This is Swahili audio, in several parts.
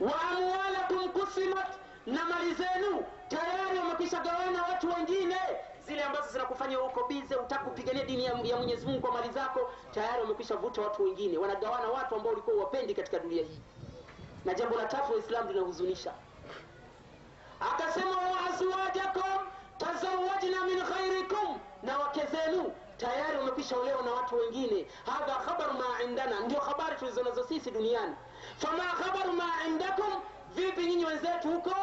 wa amwalakum kusimat, na mali zenu tayari wamekisha gawana watu wengine. Zile ambazo zinakufanya uko bize utaka kupigania dini ya Mwenyezi Mungu kwa mali zako, tayari wamekisha vuta watu wengine, wanagawana watu ambao ulikuwa uwapendi katika dunia hii. Na jambo la tatu Uislamu linahuzunisha, akasema wa azwajakum tazawwajna min khairikum, na wake zenu tayari wamekisha olewa na watu wengine. Hadha khabar ma indana, ndio habari tulizonazo sisi duniani. Fama khabar ma indakum, vipi nyinyi wenzetu huko?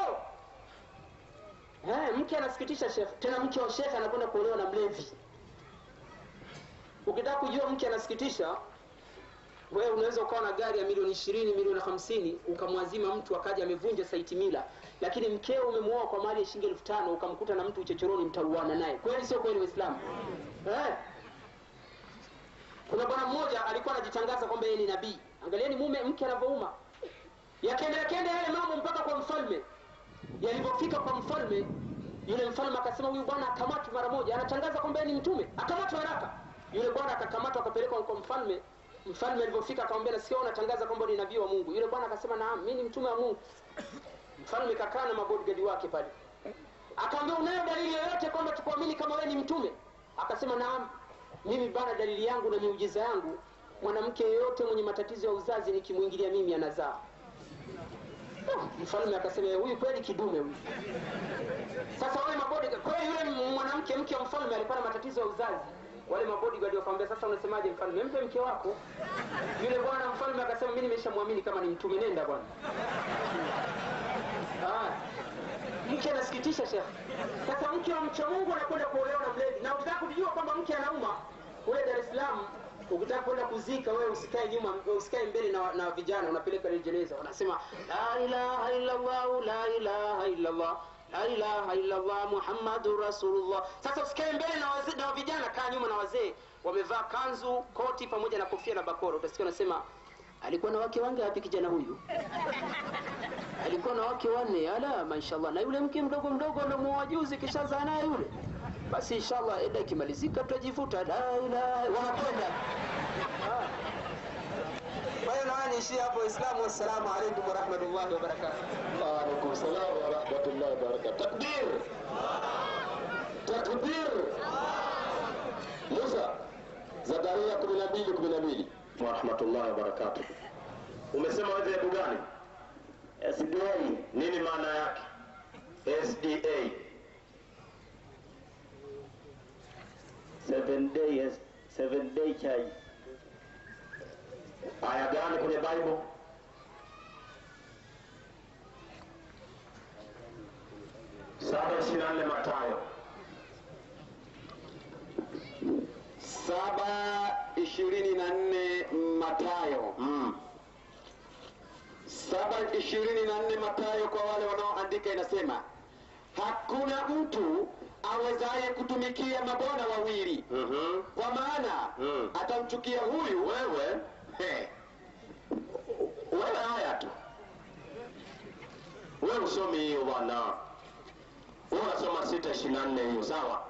Mke anasikitisha shekhe, tena mke wa shekhe anakwenda kuolewa na mlevi. Ukitaka kujua mke anasikitisha, wewe unaweza ukawa na gari ya milioni 20, milioni 50, ukamwazima mtu akaja amevunja saiti mila, lakini mkeo umemuoa kwa mali ya shilingi 1500, ukamkuta na mtu uchochoroni, mtauana naye. Kweli sio kweli Uislamu? Kuna bwana mmoja alikuwa anajitangaza kwamba yeye ni nabii. Angalieni mume mke anavyouma. Yakenda yale mambo mpaka kwa mfalme. Yalipofika kwa mfalme, yule mfalme akasema huyu bwana akamatwe mara moja, anatangaza kwamba yeye ni mtume, akamatwe haraka. Yule bwana akakamatwa akapelekwa kwa mfalme. Mfalme alipofika akamwambia nasikia unatangaza kwamba ni nabii wa Mungu. Yule bwana akasema naam, mimi ni mtume wa Mungu. Mfalme kakaa na mabodyguard wake pale. Akamwambia unayo dalili yoyote kwamba tukuamini kama wewe ni mtume? Akasema naam, mimi bana dalili yangu na miujiza yangu, mwanamke yeyote mwenye matatizo ya uzazi nikimuingilia mimi anazaa. Mfalme akasema huyu kweli kidume huyu. Sasa wale mabodyguard, kwa yule mwanamke mke wa mfalme alikuwa na matatizo ya uzazi. Wale mabodyguard wakamwambia sasa unasemaje mfalme, mpe mke wako. Yule bwana mfalme akasema mimi nimeshamwamini kama ni mtume, nenda bwana. Mke anasikitisha shekhi. Sasa mke wa mcha Mungu anakwenda kuolewa na mlevi. Na ukitaka kujua kwamba mke anauma, kule Dar es Salaam ukitaka kwenda kuzika wewe usikae nyuma, usikae mbele na vijana, unapeleka ile jeneza. Wanasema la ilaha illa Allah, la ilaha illa Allah, la ilaha illa Allah Muhammadur Rasulullah. Sasa usikae mbele na wazee na vijana, kaa nyuma na wazee wamevaa kanzu, koti pamoja na kofia na bakora. Utasikia unasema alikuwa na wake wangapi kijana huyu? Alikuwa na wake 4. Ala mashallah. Na yule mke mdogo anamuoa juzi kisha zaa naye yule. Basi inshallah eda kimalizika tutajifuta. La ilaha wanakwenda. Baya nani ishi hapo Islamu. Assalamu alaykum wa rahmatullahi wa barakatuh. Wa alaykum salaam wa rahmatullahi wa barakatuh. Takbir. Takbir. Musa Zakaria 12:12 wa rahmatullahi wa barakatuh. Umesema wewe hebu gani? SDA. Nini maana yake? SDA. 7 day chai. Aya gani kwenye Bible? Saba 24 Mathayo. 7:24 Mathayo. 7:24 Mathayo, kwa wale wanaoandika inasema hakuna mtu awezaye kutumikia mabwana wawili. Kwa maana atamchukia huyu Wewe haya tu. Wewe usomi hiyo bwana. Wewe unasoma 6:24 hiyo, sawa?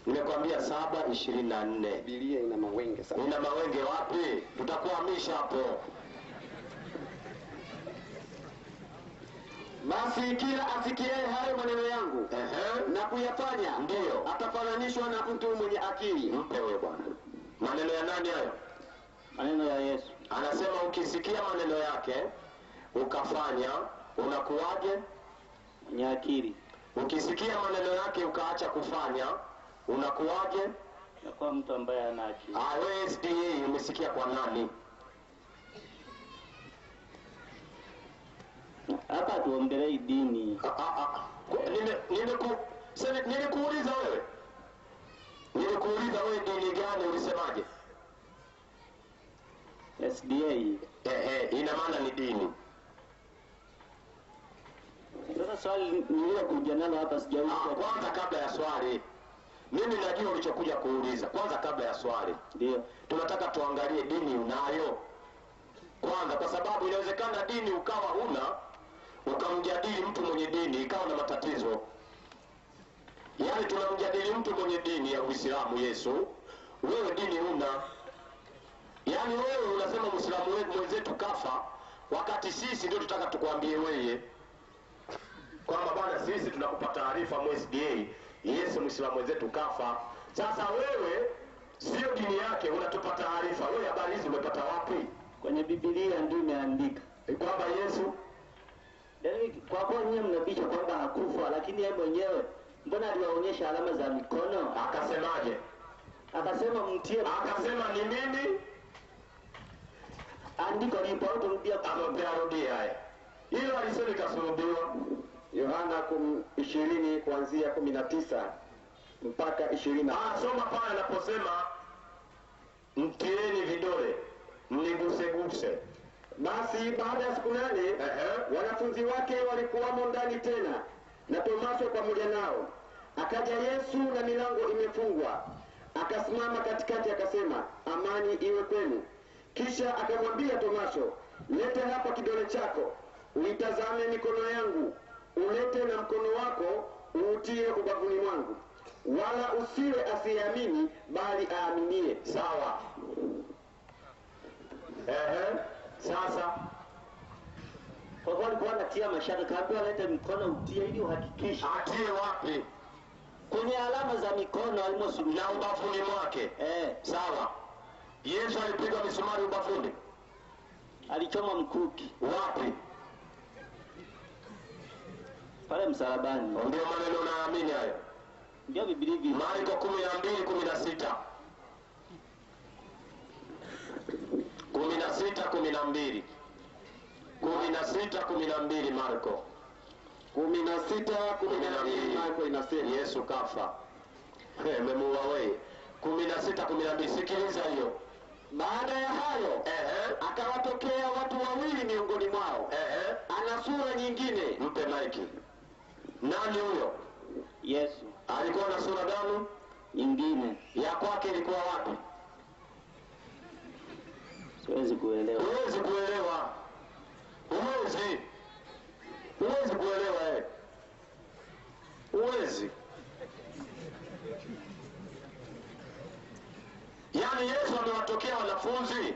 Nimekwambia 7:24. Biblia ina mawenge sana. Ina mawenge wapi? Tutakuhamisha hapo. Basi kila asikiaye hayo maneno yangu na kuyafanya, ndio atafananishwa na mtu mwenye akili. Mpe wewe bwana. Maneno ya nani hayo? Maneno ya Yesu. Anasema ukisikia maneno yake ukafanya, unakuwaje? Mwenye akili. Ukisikia maneno yake ukaacha kufanya, unakuwaje? Kwa mtu ambaye ana akili. Wewe SDA umesikia kwa nani? Hapa tuongelee dini. Nilikuuliza wewe. Nilikuuliza wewe dini gani, ulisemaje? SDA. Ina maana ni dini. Sasa swali niliyokuja nalo hapa sijauliza. Kwanza kabla ya swali. Mimi najua ulichokuja kuuliza. Kwanza kabla ya swali. Ndio. Tunataka tuangalie dini unayo. Kwanza kwa sababu inawezekana dini ukawa huna, ukamjadili mtu mwenye dini ikawa na matatizo. Yaani tunamjadili mtu mwenye dini ya Uislamu Yesu, wewe dini huna. Yaani wewe unasema Muislamu mwenzetu kafa, wakati sisi ndio tutaka tukwambie wewe kwamba bana sisi tunakupa taarifa MSDA, Yesu Muislamu mwenzetu kafa. Sasa wewe sio dini yake unatupa taarifa. Wewe habari hizi umepata wapi? Kwenye Biblia ndio imeandika Kwamba Yesu kwa kuwa nyinyi mnabisha kwamba hakufa, lakini yeye mwenyewe mbona aliwaonyesha alama za mikono? akasemaje? Akasema mtie. Akasema ni mimi. Andiko lipo au turudia Amerudia haya. Hilo alisema kasulubiwa. Yohana 20 kuanzia 19 mpaka 20. Soma pale anaposema mtieni vidole, mniguse. Basi baada ya siku 8 wanafunzi wake walikuwamo ndani tena na Tomaso pamoja nao. Akaja Yesu na milango imefungwa, akasimama katikati akasema, amani iwe kwenu. Kisha akamwambia Tomaso, lete hapa kidole chako, uitazame mikono yangu, ulete na mkono wako uutie ubavuni mwangu, wala usiwe asiyeamini bali aaminie. Sawa. Sasa kwa kuwa alikuwa anatia mashaka, kaambiwa lete mkono utie ili uhakikishe. atie wapi? Kwenye alama za mikono alimosulubiwa Na ubavuni mwake. Sawa. Yesu alipigwa misumari ubavuni. alichoma mkuki Wapi? pale msalabani. Ndio maneno naamini hayo. Ndio Biblia hivi. Marko 12:16. 16:12. 16:12 Marko. 16:12 Marko inasema Yesu kafa. Memuua wewe. 16:12. Sikiliza hiyo. baada ya hayo akawatokea watu wawili miongoni mwao. Ana sura nyingine. Mpe maiki. Nani huyo? Yesu. Alikuwa na sura gani? Nyingine. Ya kwake ilikuwa wapi? Siwezi kuelewa. Huwezi kuelewa. Huwezi kuelewa Huwezi. Yaani Yesu amewatokea wanafunzi,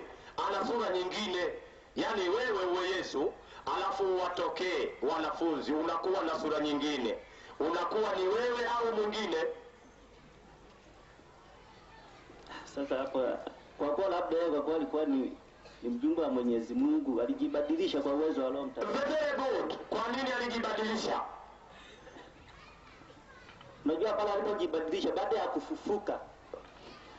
ana sura nyingine. Yaani wewe uwe Yesu, alafu watokee wanafunzi, unakuwa na sura nyingine. Unakuwa ni wewe au mwingine? Sasa hapo kwa kuwa labda yeye kwa kuwa alikuwa ni mjumbe wa Mwenyezi Mungu, alijibadilisha kwa uwezo wa Roho Mtakatifu. Very good. Kwa nini alijibadilisha? Unajua pale alipojibadilisha baada ya kufufuka.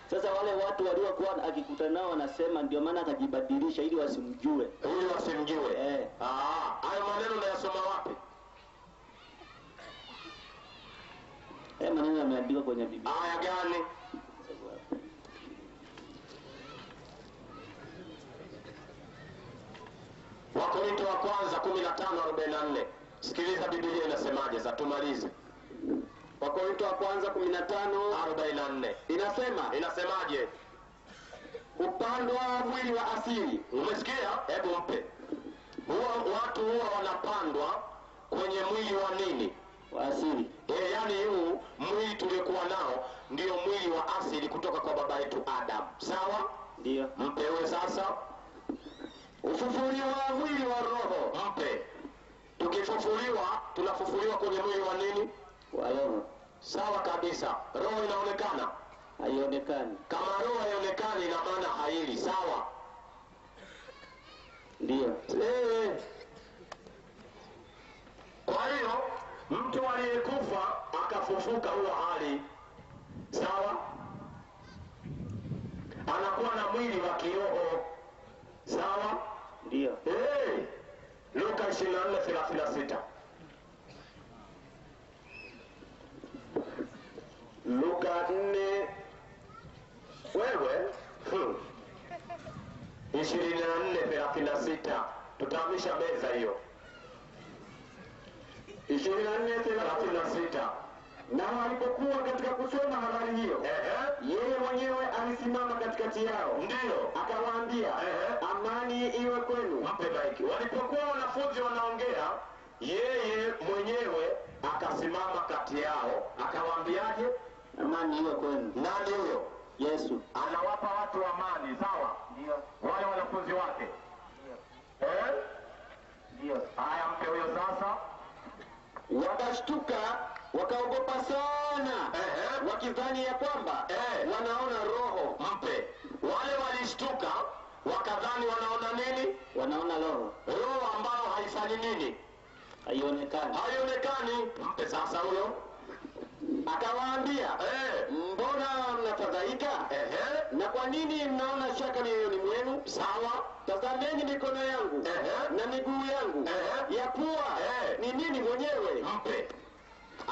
Sasa wale watu waliokuwa akikutana nao wanasema ndio maana akajibadilisha ili wasimjue. Ili wasimjue. Hayo maneno unayasoma wapi? Maneno yameandikwa kwenye Biblia. Aya gani? Wakorintho wa kwanza 15:44. Sikiliza Biblia inasemaje, za tumalize. Wakorintho wa kwanza 15:44 Inasemaje? upandwa mwili wa asili. Umesikia? Hebu mpe. Watu huwa wanapandwa kwenye mwili wa nini? Wa asili. Yaani huu mwili tuliokuwa nao ndio mwili wa asili kutoka kwa baba yetu Adam. Sawa? Ndio. Mpewe sasa. Ufufuliwa mwili wa roho. Mpe. Tukifufuliwa, tunafufuliwa kwenye mwili wa nini? Wa roho. Sawa kabisa. Roho inaonekana? Haionekani. Kama roho haionekani ina maana haili. Sawa? Ndio. Kwa hiyo mtu aliyekufa akafufuka huwa hali. Sawa? Anakuwa na mwili wa kiroho. Sawa? Ndio. Luka 24:36. Luka 4 Wewe 24:36. Tutahamisha meza hiyo. 24:36. Na walipokuwa katika kusoma habari hiyo, yeye mwenyewe alisimama katikati yao. Ndio. Akawaambia, amani iwe kwenu. Mpe maiki. Walipokuwa wanafunzi wanaongea, yeye mwenyewe akasimama kati yao. Akawaambiaje? Amani iwe kwenu. Nani huyo? Yesu. Anawapa watu amani. Sawa? Ndio. Wale wanafunzi wake. Ndio. Haya, mpe huyo sasa. Wakashtuka, wakaogopa sana, wakidhani ya kwamba wanaona roho. Mpe. Wale walishtuka wakadhani wanaona nini? Wanaona roho. Roho ambayo haifanyi nini? Haionekani. Haionekani. Mpe sasa huyo. Akawaambia, mbona mnafadhaika? Na kwa nini mnaona shaka mioyoni mwenu? Sawa. Tazameni mikono yangu na miguu yangu, ya kuwa ni mimi mwenyewe. Mpe.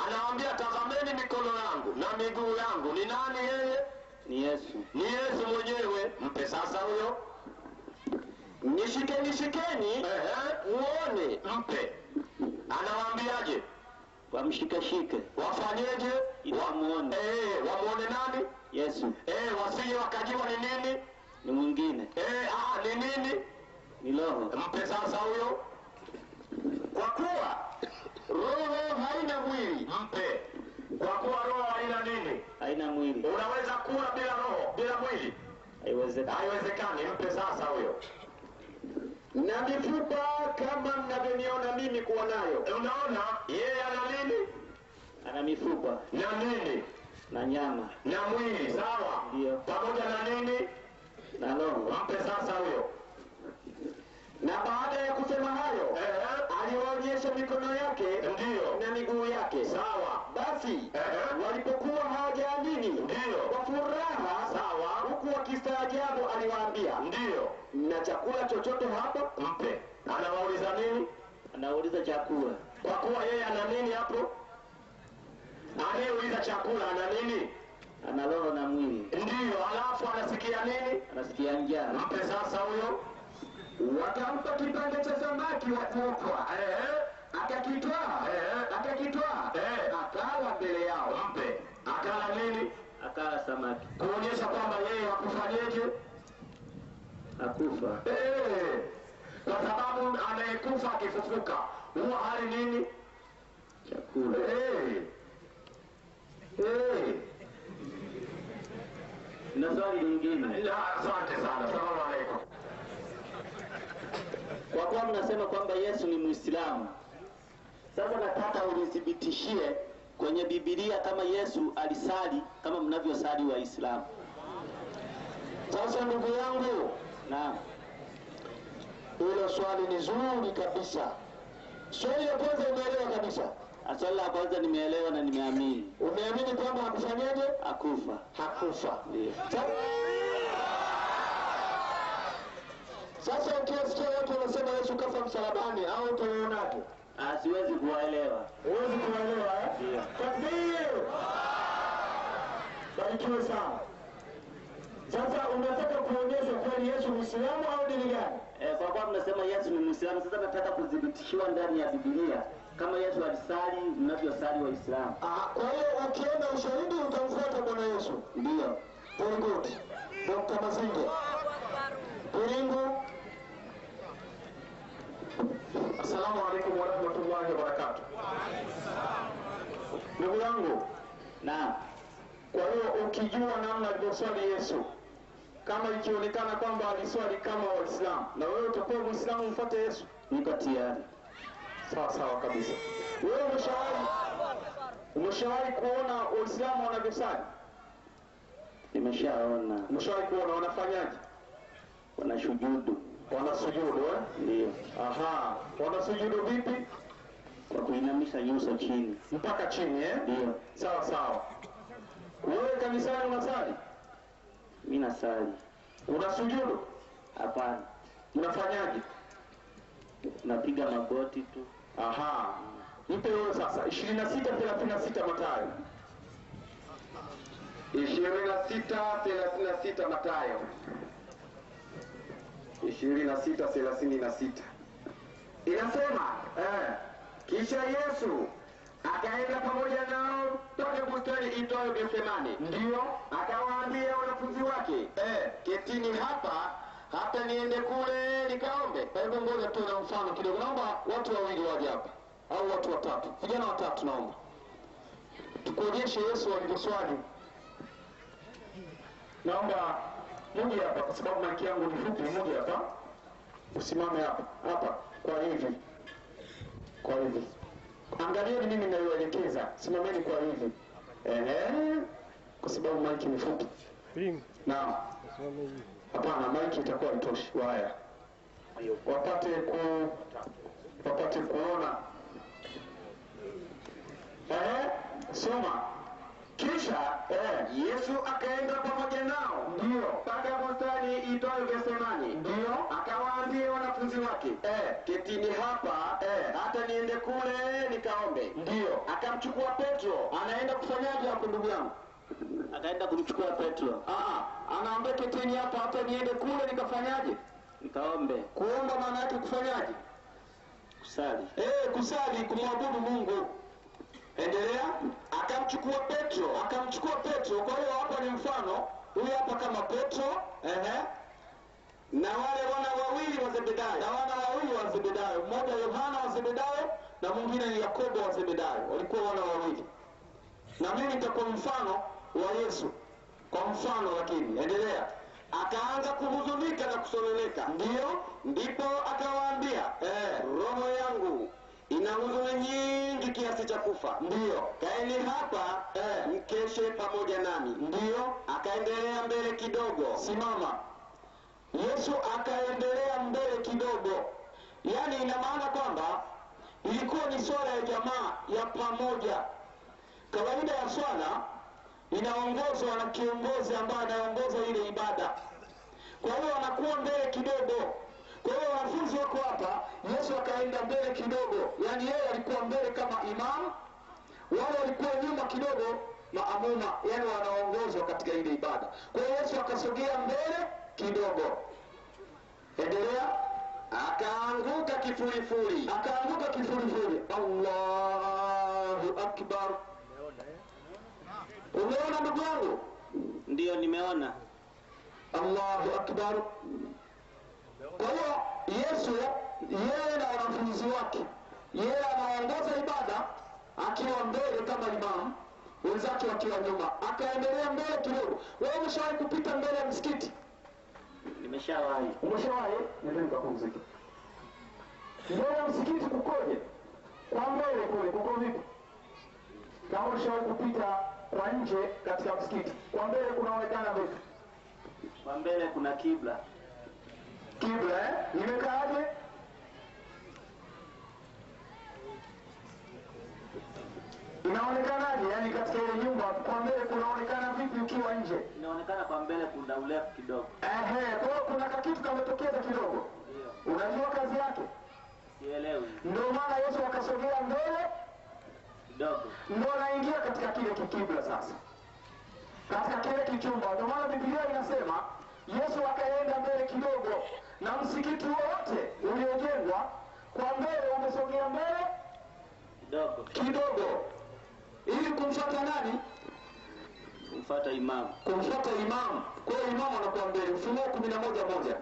Anawaambia tazameni mikono yangu na miguu yangu. Ni nani yeye? Ni Yesu. Ni Yesu mwenyewe. Mpe sasa huyo. Nishikeni muone. Mpe. Anawaambiaje? Wamshikashike. Wafanyeje? Ili wamuone. Wamuone nani? Yesu. Wasije wakajiwa ni nini? Ni mwingine. Ni nini? Ni roho. Mpe sasa huyo. Kwa kuwa roho haina mwili. Mpe. Kwa kuwa roho haina nini? Haina mwili. Unaweza kula bila roho, bila mwili? Haiwezekani. Haiwezekani. Mpe sasa huyo. Na mifupa kama mnavyoniona mimi kuwa nayo. Unaona yeye ana nini? Ana mifupa Na nini? na nyama Na mwili. Sawa. Ndio. Pamoja na nini? na roho. Mpe sasa huyo. Na baada ya kusema hayo, aliwaonyesha mikono yake Ndio. na miguu yake. Sawa. Basi walipokuwa hawajaamini Ndio. kwa furaha, Sawa. huku wakistaajabu, aliwaambia, Ndio. mna chakula chochote hapa? Mpe. Anawauliza nini? Anauliza chakula. Kwa kuwa yeye ana nini hapo? Anayeuliza chakula ana nini? Ana roho na mwili. Ndio. Alafu anasikia nini? Anasikia njaa. Mpe sasa huyo. Wakampa kipande cha samaki wa kuokwa. Akakitwaa. Akala mbele yao. Mpe. Akala nini? Akala samaki. Kuonyesha kwamba yeye hakufanyeje? Akufa. Kwa sababu anayekufa akifufuka huwa hali nini? Chakula. Na swali lingine. Asante sana. Salamu alaikum. Kwa kuwa mnasema kwamba Yesu ni Muislamu, sasa nataka unithibitishie kwenye Biblia kama Yesu alisali kama mnavyosali Waislamu. Sasa ndugu yangu, Naam. hilo swali ni zuri kabisa. Swali la kwanza umeelewa kabisa. Swali la kwanza nimeelewa na nimeamini. Umeamini kwamba hakufanyaje? Akufa. Hakufa. Ndio. Sasa ukiasikia watu wanasema Yesu kafa msalabani, au utaonaje? Siwezi kuwaelewa. Huwezi kuelewa Ndio. Takbir! Barikiwe sana. Sasa unataka kuonyesha kweli Yesu Muislamu au dini gani? Kwa kuwa mnasema Yesu ni Muislamu, sasa nataka kudhibitishiwa ndani ya Biblia kama Yesu alisali mnavyosali Waislamu. Kwa hiyo ukienda ushahidi utamfuata Bwana Yesu. Ndio. Very good. Dr. Mazinge. Kulingu. Assalamu alaikum wa rahmatullahi wa barakatuh. Ndugu yangu, Naam. kwa hiyo ukijua namna alivyoswali Yesu, kama ikionekana kwamba aliswali kama Waislamu, na wewe utakuwa Muislamu mfuate Yesu. Niko tayari. Sawa sawa kabisa. Wewe umeshawahi kuona Waislamu wanavyosali? Nimeshaona. Umeshawahi kuona wanafanyaje? Wanashujudu. Wanasujudu Ndio. Wanasujudu vipi? Kwa kuinamisha nyuso chini. Mpaka chini Ndio. Sawa sawa. Wewe kanisani unasali? Mimi nasali. Unasujudu? Hapana. Unafanyaje? Napiga magoti tu. Mpe wewe sasa 26:36 Mathayo. 26:36 Mathayo. 26:36 inasema, kisha Yesu akaenda pamoja nao mpaka bustani itwayo Gethsemane. Ndio. Akawaambia wanafunzi wake, ketini hapa hata niende kule nikaombe. Hebu ngoja tu na mfano kidogo. Naomba watu wawili waje hapa, au watu watatu, vijana watatu, naomba tukuonyeshe Yesu alivyoswali. Naomba Muje hapa kwa sababu maiki yangu ni fupi. Muje hapa. Usimame hapa. Hapa kwa hivi. Kwa hivi. Angalieni mimi ninayoelekeza. Simameni kwa hivi. Kwa sababu maiki ni fupi. Naam. Hapana, maiki itakuwa itoshi. Haya. Wapate kuona. Soma. Kisha Yesu akaenda pamoja nao, ndio, mpaka bustani iitwayo Getsemani, ndio, akawaambia wanafunzi wake, ketini hapa, hata niende kule nikaombe. Ndio, akamchukua Petro. Anaenda kufanyaje hapo ndugu yangu? Akaenda kumchukua Petro. Anaambia ketini hapa, hata niende kule nikafanyaje? Nikaombe. Kuomba maana yake kufanyaje? Kusali. Kusali, kumwabudu Mungu. Endelea. Akamchukua Petro. Kwa hiyo hapa ni mfano. Huyu hapa kama Petro, na wale wana wawili wa Zebedayo. Mmoja Yohana wa Zebedayo na mwingine ni Yakobo wa Zebedayo. Walikuwa wana wawili. Na mimi nitakuwa mfano wa Yesu. Kwa mfano lakini. Endelea. Akaanza kuhuzunika na kusononeka. Ndipo akawaambia, roho yangu ina huzuni nyingi kiasi cha kufa. Ndio, kaeni hapa mkeshe pamoja nami. Ndio, akaendelea mbele kidogo. Simama. Yesu akaendelea mbele kidogo. Yaani ina maana kwamba ilikuwa ni swala ya jamaa ya pamoja. Kawaida ya swala inaongozwa na kiongozi ambaye anaongoza ile ibada. Kwa hiyo anakuwa mbele kidogo. Kwa hiyo wanafunzi wako hapa, Yesu akaenda mbele kidogo. Yaani yeye alikuwa mbele kama imam, wale walikuwa nyuma kidogo maamuma, yaani wanaongozwa katika ile ibada. Kwa hiyo Yesu akasogea mbele kidogo. Endelea. Akaanguka kifurifuri. Allahu Akbar. Umeona ndugu yangu? Ndio, nimeona. Allahu Akbar. Kwa hiyo Yesu yeye na wanafunzi wake, yeye anaongoza ibada akiwa mbele kama imam, wenzake wakiwa nyuma. Akaendelea mbele kidogo. Wewe umeshawahi kupita mbele ya msikiti? Nimeshawahi. Umeshawahi? Ndio nikapumzika. Mbele ya msikiti kukoje? Kwa mbele kule kuko vipi? Kama umeshawahi kupita kwa nje katika msikiti, kwa mbele kunaonekana vipi? Kwa mbele kuna kibla. Imekaaje? Inaonekanaje? Yaani katika ile nyumba kwa mbele kunaonekana vipi ukiwa nje? Inaonekana kwa mbele kuna urefu kidogo. Kwa hiyo kuna kitu kametokeza kidogo. Ndio. Unajua kazi yake? Sielewi. Ndio maana Yesu akasogea mbele kidogo. Ndio anaingia katika kile kibla sasa. Katika kile kichumba. Ndio maana Biblia inasema Yesu akaenda mbele kidogo, na msikiti wote uliojengwa kwa mbele umesogea mbele kidogo. Ili kumfuata nani? Kumfuata imam. Kwa hiyo imam anakuwa mbele. Ufunuo 11:1.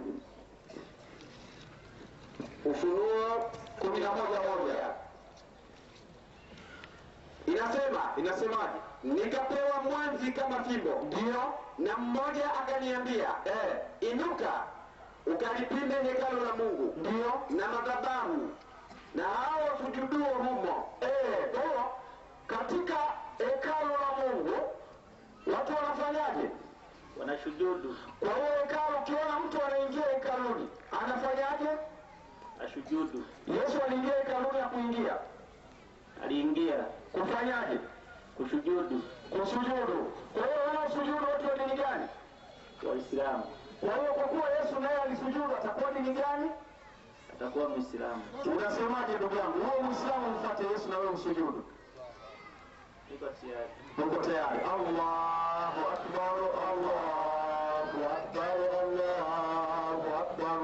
Ufunuo 11:1. Inasemaje? Nikapewa mwanzi kama fimbo. Ndio. Na mmoja akaniambia, inuka ukalipime hekalu la Mungu. Ndio. Na madhabahu na hao wasujuduo humo. Katika hekalu la Mungu watu wanafanyaje? Wanashujudu. Kwa hiyo hekalu, ukiona mtu anaingia hekaluni anafanyaje? Ashujudu. Yesu aliingia hekaluni ya kuingia. Aliingia kufanyaje? Kusujudu. Kwa hiyo wanaosujudu watu wa dini gani? Waislamu. Kwa hiyo kwa kuwa Yesu naye alisujudu, atakuwa dini gani? Atakuwa Muislamu. Unasemaje ndugu yangu? Wewe Muislamu mfuate Yesu na wewe usujudu. Niko tayari. Allahu Akbar, Allahu Akbar, Allahu Akbar.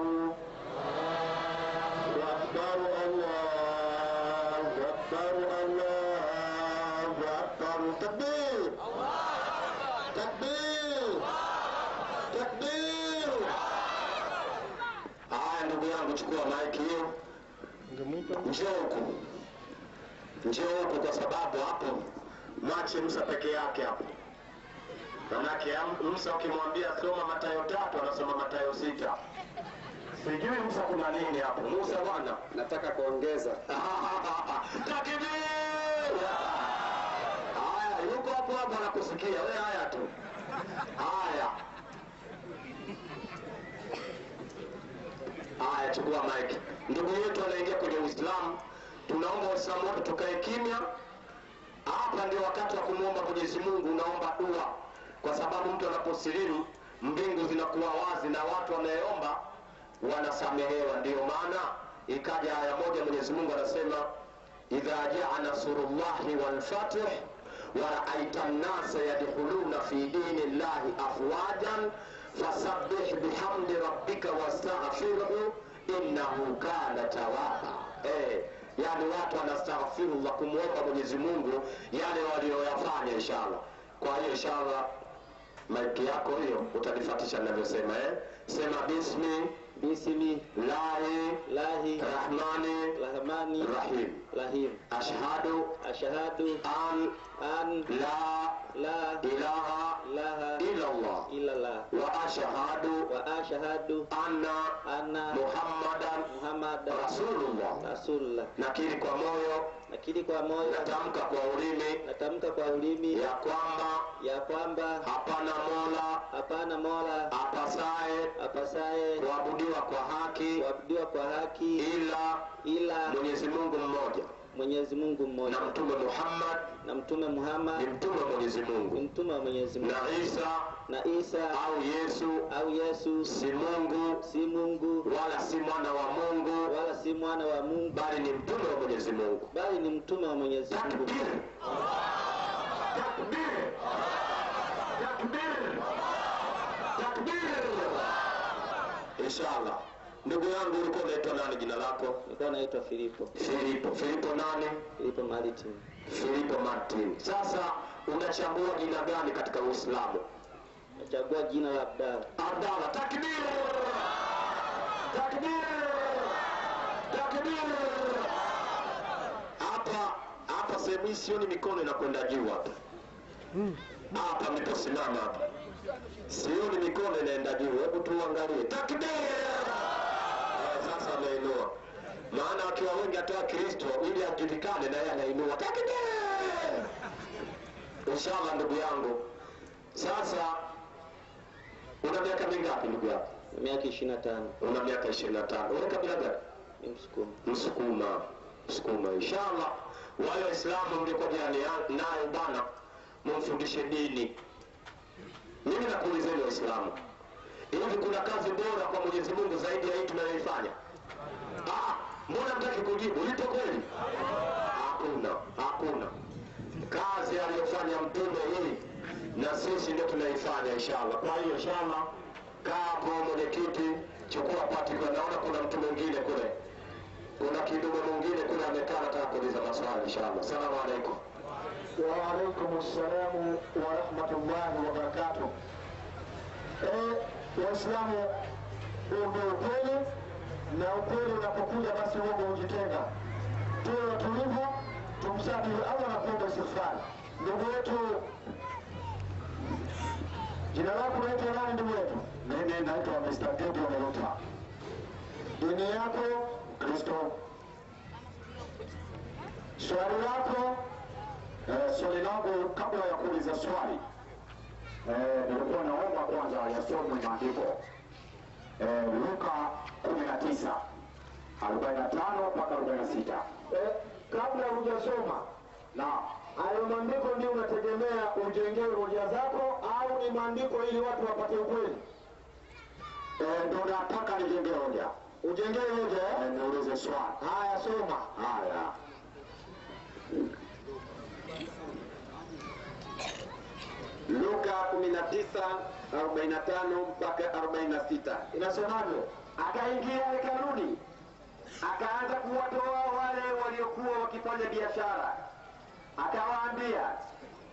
Chukua maiki hiyo. Njoo huku kwa sababu hapo mwache Musa peke yake hapo. Manake Musa ukimwambia soma Mathayo 3 anasoma Mathayo 6. Sijui Musa kuna nini hapo. Musa bwana, nataka kuongeza. Takbir! Haya, yuko hapo hapo anakusikia. Wewe haya tu. Haya. Haya, chukua mic. Ndugu yetu anaingia kwenye Uislamu. Tunaomba Waislamu wote tukae kimya. Hapa ndio wakati wa kumwomba Mwenyezi Mungu, unaomba dua. Kwa sababu mtu anaposilimu mbingu zinakuwa wazi na watu wanayeomba wanasamehewa. Ndio maana ikaja aya moja Mwenyezi Mungu anasema idha jaa nasrullahi wal fath wa ra'aita an-nasa yadkhuluna fi dinillahi afwajan fasabbih bihamdi rabbika wastaghfirhu innahu kana tawwaba. Yani watu wanastaghfirullah kumuomba Mwenyezi Mungu yale walioyafanya inshallah. Kwa hiyo inshallah maiki yako hiyo utanifuatisha ninavyosema Sema bismi lahi rahmani rahim. Ashhadu an la ilaha illallah wa ashhadu anna muhammadan rasulullah. Nakiri kwa moyo natamka kwa ulimi ya kwamba hapana mola apasaye kuabudiwa kwa haki ila Mwenyezi Mungu mmoja na Mtume Muhammad ni mtume wa Mwenyezi Mungu na Isa au Yesu si Mungu wala si mwana wa Mungu bali ni mtume wa Mwenyezi Mungu. Takbir! Inshallah. Ndugu yangu ulikuwa unaitwa nani jina lako? Nilikuwa naitwa Filipo. Filipo nani? Filipo Martin. Sasa unachagua jina gani katika Uislamu? Nachagua jina la Abdalla. Takbir! Hapa sehemu sioni mikono inakwenda juu hapa. Hapa mliposimama hapa. Sioni mikono inaenda juu. Hebu tuangalie. Takbir! Sasa anainua. Maana wakiwa wengi atoa Kristo ili ajulikane na yeye anainua. Takbir! Inshallah ndugu yangu. Sasa una miaka mingapi ndugu yako? Miaka 25. Una miaka 25. Una kabila gani? Msukuma. Inshallah wale Waislamu mlikuwa jirani nayo bana, mumfundishe dini. Mimi nakuulizeni Waislamu, hivi kuna kazi bora kwa Mwenyezi Mungu zaidi ya hii tunayoifanya? Mbona mtaki kujibu? Lipo kweli? Hakuna. Kazi aliyofanya mtume hii na sisi ndio tunaifanya inshallah. Kwa hiyo inshallah kaa kwa mwenyekiti, chukua pati kwa, naona kuna mtu mwingine kule. Kuna kidume mwingine kule amekaa anataka kuuliza maswali inshallah. Asalamu alaykum. Wa alaykum assalam wa rahmatullahi wa barakatuh. Waislamu, ndio ukweli, na ukweli unapokuja basi uongo hujitenga. Tuwe watulivu, tumsabihi Allah na kuomba istighfar. Ndugu yetu, jina lako unaitwa nani ndugu yetu? Mimi naitwa Mr. Gedi Omeruta. Dini yako Kristo. Swali lako? Swali langu kabla ya kuuliza swali, nilikuwa naomba kwanza yasomwe maandiko. Luka 19:45 mpaka 46. Kabla hujasoma, na hayo maandiko ndio unategemea ujengee hoja zako au ni maandiko ili watu wapate ukweli? Ndio nataka nijenge hoja. Ujengee hoja, niulize swali. Haya, soma. Haya. Luka 19:45 mpaka 46. Inasemaje? Akaingia hekaluni, akaanza kuwatoa wale waliokuwa wakifanya biashara, akawaambia,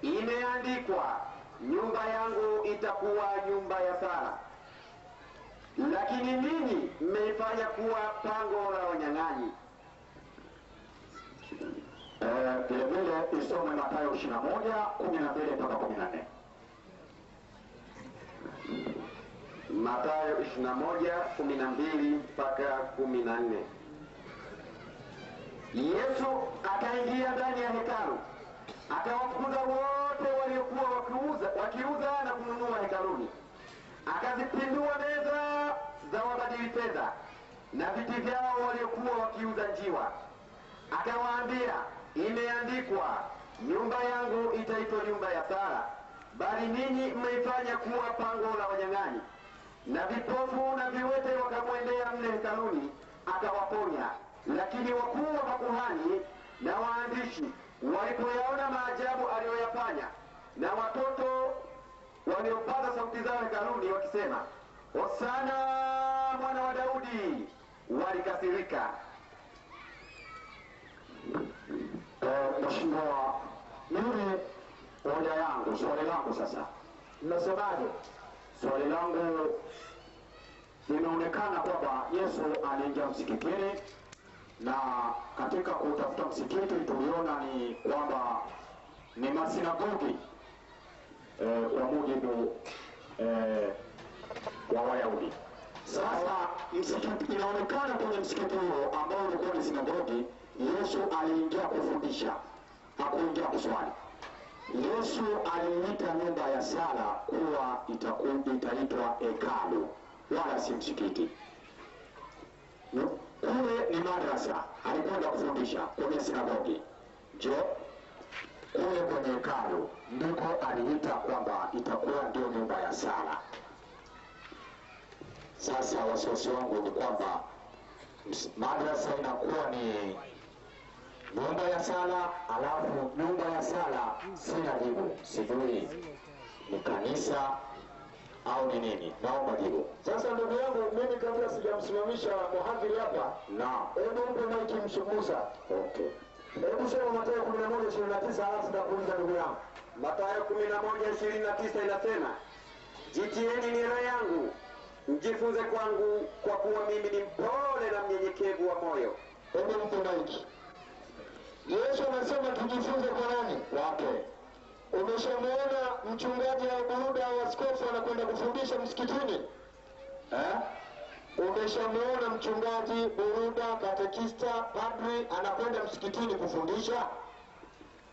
imeandikwa, nyumba yangu itakuwa nyumba ya sala, lakini ninyi mmeifanya kuwa pango la wanyang'anyi. Vile vile isome Mathayo 21:12 mpaka 14. Mathayo 21:12 mpaka 14. Yesu akaingia ndani ya hekalu, akawafukuza wote waliokuwa wakiuza na kununua hekaluni, akazipindua meza za wabadili fedha na viti vyao waliokuwa wakiuza njiwa. Akawaambia, imeandikwa, nyumba yangu itaitwa nyumba ya sala, bali ninyi mmeifanya kuwa pango la wanyang'anyi. Na vipofu na viwete wakamwendea mle hekaluni, akawaponya. Lakini wakuu wa makuhani na waandishi walipoyaona maajabu aliyoyafanya, na watoto waliopaza sauti zao hekaluni wakisema, Hosana mwana wa Daudi, walikasirika. Mheshimiwa, mimi hoja yangu, swali langu sasa, mnasemaje? Swali langu, inaonekana kwamba Yesu aliingia msikitini, na katika kutafuta msikiti tuliona ni kwamba ni masinagogi kwa mujibu wa Wayahudi. Sasa msikiti, inaonekana kwenye msikiti huo ambao ulikuwa ni sinagogi, Yesu aliingia kufundisha, hakuingia kuswali. Yesu aliita nyumba ya sala kuwa itaitwa hekalu, wala si msikiti. Kule ni madrasa, alikwenda kufundisha kwenye sinagogi. Kule kwenye hekalu ndiko aliita kwamba itakuwa ndio nyumba ya sala. Sasa wasiwasi wangu ni kwamba madrasa inakuwa ni nyumba ya sala, alafu nyumba ya sala sina jibu, sijui ni kanisa au ni nini. Naomba jibu. Sasa ndugu yangu, mimi kabla sijamsimamisha muhadhiri hapa, hebu mpe maiki Musa. Okay. Hebu sema Mathayo 11:29, alafu nakuuliza ndugu yangu. Mathayo 11:29 inasema, jitieni nira yangu, mjifunze kwangu, kwa kuwa mimi ni mpole na mnyenyekevu wa moyo. Hebu mpe maiki. Yesu anasema tujifunze kwa nani? Wake. Umeshamuona mchungaji wa buruda au askofu anakwenda kufundisha msikitini? Umeshamuona mchungaji, buruda, katekista, padri anakwenda msikitini kufundisha?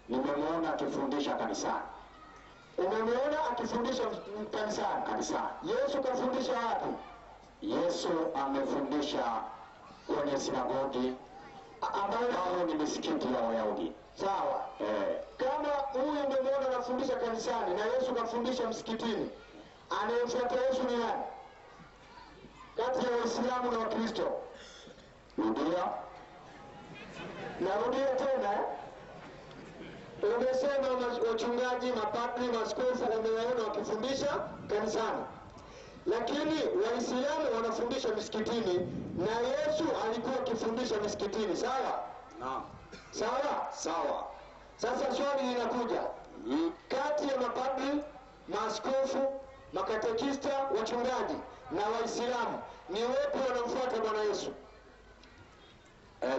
Nimemuona akifundisha kanisani. Umemuona akifundisha kanisani? Kanisani. Yesu kafundisha wapi? Yesu amefundisha kwenye sinagogi ambayo ni misikiti ya Wayahudi. Sawa. Kama huyu umemuona anafundisha kanisani na Yesu kafundisha msikitini, anayemfuata Yesu ni nani kati ya Waislamu na Wakristo? Narudia tena. Umesema wachungaji, mapadri, maaskofu umewaona wakifundisha kanisani, lakini Waislamu wanafundisha misikitini, na Yesu alikuwa akifundisha misikitini. Sawa? Naam. Sawa. Sasa swali linakuja, kati ya mapadri, maaskofu, makatekista, wachungaji na Waislamu, ni wepi wanamfuata Bwana Yesu?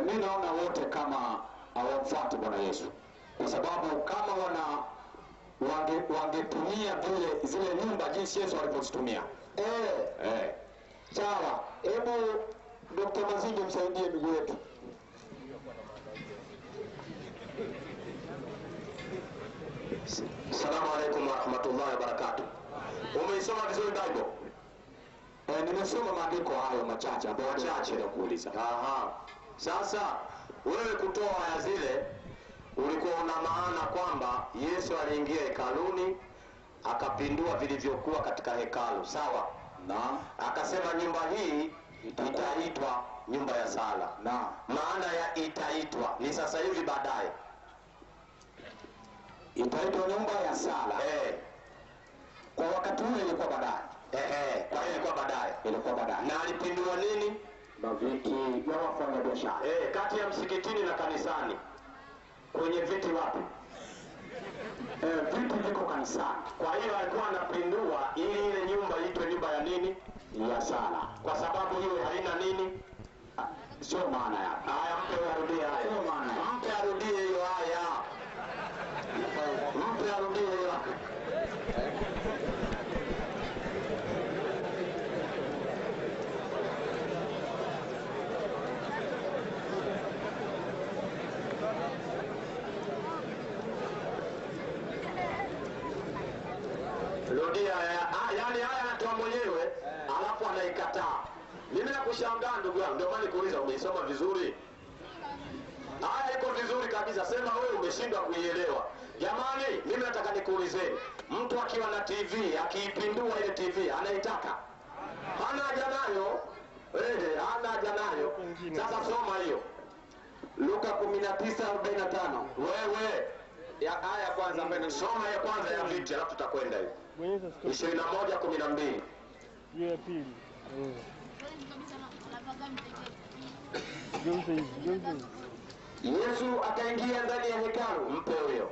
Mimi naona wote kama hawamfuati Bwana Yesu, kwa sababu kama wangetumia zile nyumba jinsi Yesu alivyozitumia. Sawa. Hebu Dr. Mazingi msaidie ndugu yetu. Assalamu alaikum warahmatullahi wabarakatuh. Umeisoma vizuri Bible? Nimesoma maandiko hayo machache ambayo nakuuliza. Sasa wewe kutoa aya zile ulikuwa una maana kwamba Yesu aliingia hekaluni akapindua vilivyokuwa katika hekalu, sawa? Akasema nyumba hii itaitwa nyumba ya sala. Maana ya itaitwa ni sasa hivi, baadaye itaitwa nyumba ya sala. Kwa wakati ule ilikuwa baadaye. Kwa hiyo ilikuwa baadaye. Na alipindua nini? Maviti ya wafanya biashara. Kati ya msikitini na kanisani. Kwenye viti wapi? Viti viko kanisani. Kwa hiyo alikuwa anapindua ili ile nyumba iitwe nyumba ya nini? Ya sala. Kwa sababu hiyo haina nini? Sio maana yake. Haya, mpe arudie haya. Sio maana yake. Mpe arudie hiyo haya. Mpe arudie hiyo. Rudia, yani haya anatoa mwenyewe alafu anaikataa. Mimi nakushangaa ndugu yangu, ndio maana nikuuliza umeisoma vizuri? Haya iko vizuri kabisa, sema wewe umeshindwa kuielewa. Jamani, mimi nataka nikuulizeni, mtu akiwa na TV akiipindua ile TV anaitaka? Hana haja nayo. Hana haja nayo. Sasa soma hiyo Luka 19:45. wewe Ya aya kwanza ambayo soma ya kwanza ya viti alafu tutakwenda hiyo 21:12. hiyo ya pili. Yesu akaingia ndani ya hekalu. Mpe huyo.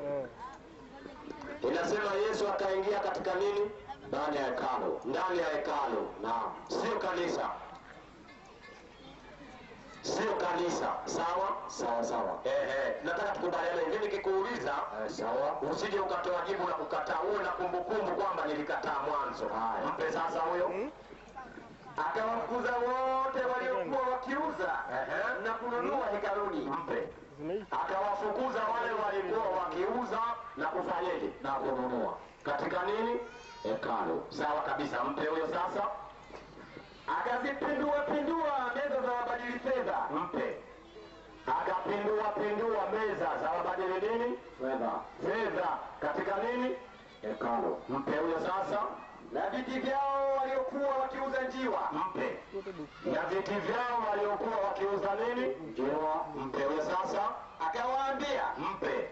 Inasema Yesu akaingia katika nini? Ndani ya hekalu. Ndani ya hekalu. Naam. Sio kanisa. Sio kanisa. Sawa? Sawa sawa. Nataka tukubaliane hivi, nikikuuliza Sawa. usije ukatoa jibu la kukataa. Uwe na kumbukumbu kwamba nilikataa mwanzo. Haya. Mpe sasa huyo. Akawafukuza wote waliokuwa wakiuza na kununua hekaluni. Mpe. Zimeisha. Akawafukuza wale walikuwa wakiuza na kufanyeje? Na kununua. Katika nini? Hekalu. Sawa kabisa. Mpe huyo sasa. Akazipindua meza za wabadili fedha. Mpe. Akapindua meza za wabadili nini? Fedha. Katika nini? Hekalu. Mpe huyo sasa. Na viti vyao waliokuwa wakiuza njiwa. Mpe. Na viti vyao waliokuwa wakiuza nini? Njiwa. Mpe huyo sasa. Akawaambia. Mpe.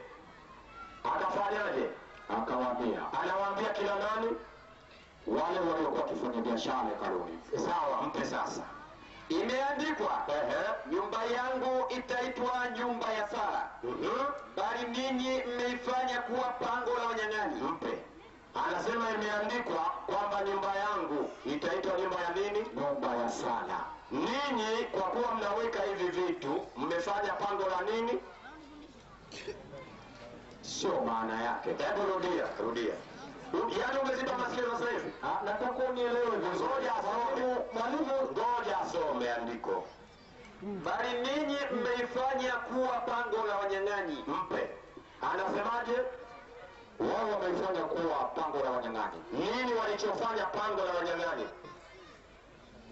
Akafanyaje? Akawaambia. Anawaambia kila nani? Wale waliokuwa wakifanya biashara hekaluni. Sawa, mpe sasa. Imeandikwa, nyumba yangu itaitwa nyumba ya sala, bali ninyi mmeifanya kuwa pango la wanyang'anyi. Mpe. Anasema imeandikwa kwamba nyumba yangu itaitwa nyumba ya nini? Nyumba ya sala. Ninyi kwa kuwa mnaweka hivi vitu mmefanya pango la nini? Sio maana yake. Hebu rudia. Yaani umeziba masikio sasa hivi? Nataka unielewe vizuri. Ngoja asome. Mwalimu, ngoja asome andiko. Bali ninyi mmeifanya kuwa pango la wanyang'anyi. Mpe. Anasemaje? Wao wameifanya kuwa pango la wanyang'anyi. Nini walichofanya pango la wanyang'anyi?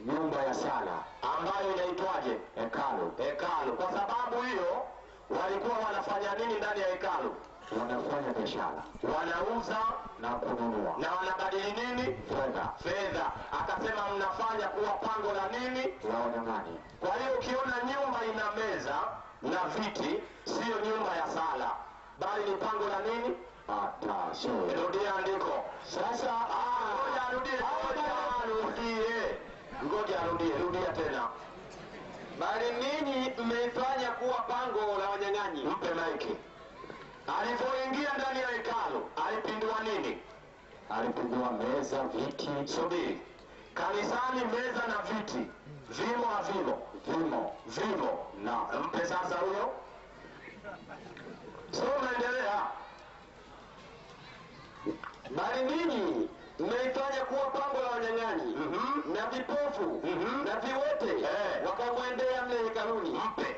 Nyumba ya sala Ambayo inaitwaje? Hekalu. Kwa sababu hiyo walikuwa wanafanya nini ndani ya hekalu? wanafanya biashara Wanauza na kununua na wanabadili nini? Fedha. Akasema mnafanya kuwa pango la nini? la wanyang'anyi. Kwa hiyo ukiona nyumba ina meza na viti, sio nyumba ya sala, bali ni pango la nini? Hata sio. Rudia andiko. Sasa Ngoja arudie. Rudia tena. bali ninyi mmeifanya kuwa pango la wanyang'anyi. Mpe maiki. Alipoingia ndani ya hekalu, alipindua nini? Alipindua meza, viti. Subiri. Kanisani meza na viti vimo havimo? Vimo. Na mpe sasa huyo. So unaendelea. Bali ninyi mmeifanya kuwa pango la wanyang'anyi na vipofu na viwete wakamwendea mle hekaluni. Mpe.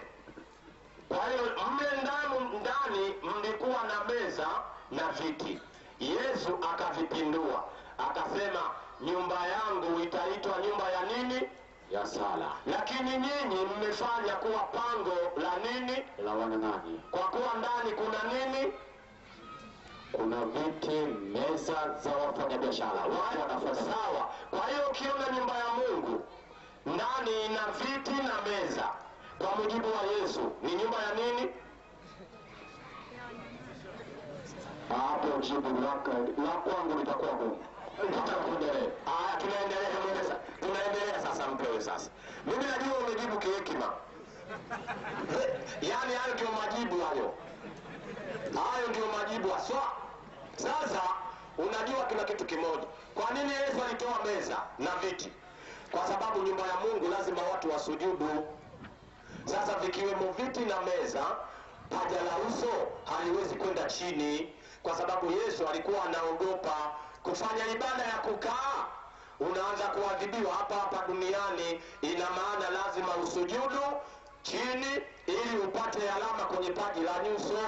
Kwa hiyo mle ndani mlikuwa na meza na viti. Yesu akavipindua, akasema nyumba yangu itaitwa nyumba ya nini? Ya sala. Lakini nyinyi mmefanya kuwa pango la nini? La wanyang'anyi. Kwa kuwa ndani kuna nini? Kuna viti, meza za wafanyabiashara. Watu wanafanya Sawa. Kwa hiyo ukiona nyumba ya Mungu ndani ina viti na meza, kwa mujibu wa Yesu ni nyumba ya nini? hapo jibu la kwangu litakuwa gumu. Haya, tunaendelea sasa. Mpewe sasa. Mimi najua umejibu kihekima. Yaani hayo ndio majibu hayo. Hayo ndio majibu haswa. Sasa unajua kila kitu kimoja. Kwa nini Yesu alitoa meza na viti? Kwa sababu nyumba ya Mungu lazima watu wasujudu. Sasa vikiwemo viti na meza, paja la uso haliwezi kwenda chini, kwa sababu Yesu alikuwa anaogopa kufanya ibada ya kukaa. Unaanza kuadhibiwa hapa duniani, ina maana lazima usujudu chini ili upate alama kwenye paji la nyuso.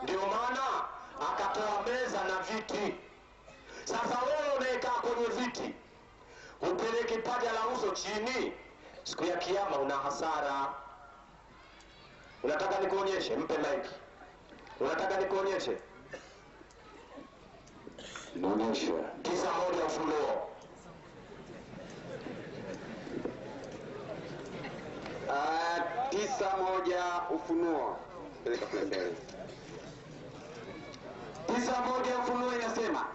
Ndio maana akatoa meza na viti. Sasa wewe unayekaa kwenye viti upeleke paja la uso chini, siku ya kiyama una hasara. Unataka nikuonyeshe? Mpe mic. Unataka nikuonyeshe? Nionyeshe. 9:1 Ufunuo. 9:1 Ufunuo. Peleka kule mbele. 9:1 Ufunuo inasema,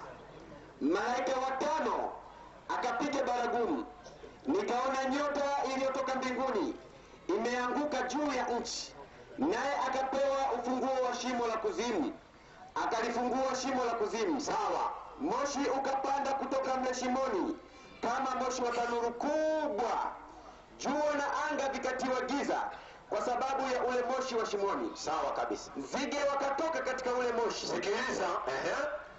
malaika watano akapiga baragumu, nikaona nyota iliyotoka mbinguni imeanguka juu ya nchi, naye akapewa ufunguo wa shimo la kuzimu. Akalifungua shimo la kuzimu. Sawa. Moshi ukapanda kutoka mle shimoni kama moshi wa tanuru kubwa. Jua na anga vikatiwa giza kwa sababu ya ule moshi wa shimoni. Sawa kabisa. Nzige wakatoka katika ule moshi. Sikiliza.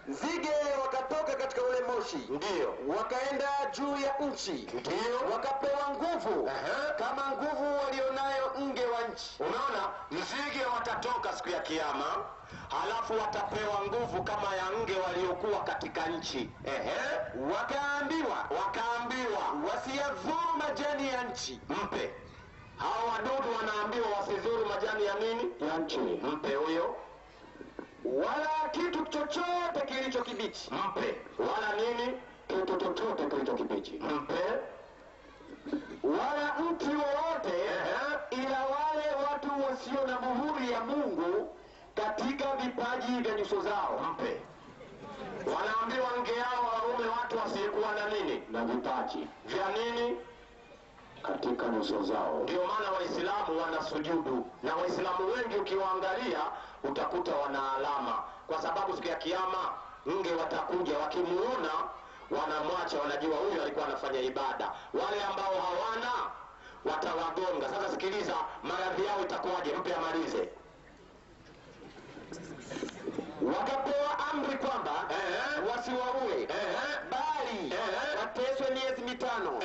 Nzige wakatoka katika ule moshi. Ndiyo. Wakaenda juu ya nchi. Ndiyo. Wakapewa nguvu kama nguvu walionayo nge wa nchi. Unaona, nzige watatoka siku ya kiyama, halafu watapewa nguvu kama ya nge waliokuwa katika nchi. Wakaambiwa wasiyadhuru majani ya nchi. Mpe. Hao wadudu wanaambiwa wasidhuru majani ya nini? Ya nchi. Mpe huyo. Wala kitu chochote kilicho kibichi. Mpe. Wala nini? Kitu chochote kilicho kibichi. Mpe. Wala mti wowote ila wale watu wasio na muhuri ya Mungu katika vipaji vya nyuso zao. Mpe. Wanaambiwa nge yao waume watu wasiyekuwa na nini? Na vipaji vya nini? katika nyuso zao. Ndio maana Waislamu wanasujudu, na Waislamu wengi ukiwaangalia utakuta wana alama, kwa sababu siku ya kiyama nge watakuja, wakimuona wanamwacha, wanajua huyu alikuwa anafanya ibada. Wale ambao hawana watawagonga. Sasa sikiliza, maradhi yao itakuwaje? Mpe amalize. Wakapewa amri kwamba wasiwaue, bali wateswe miezi 5,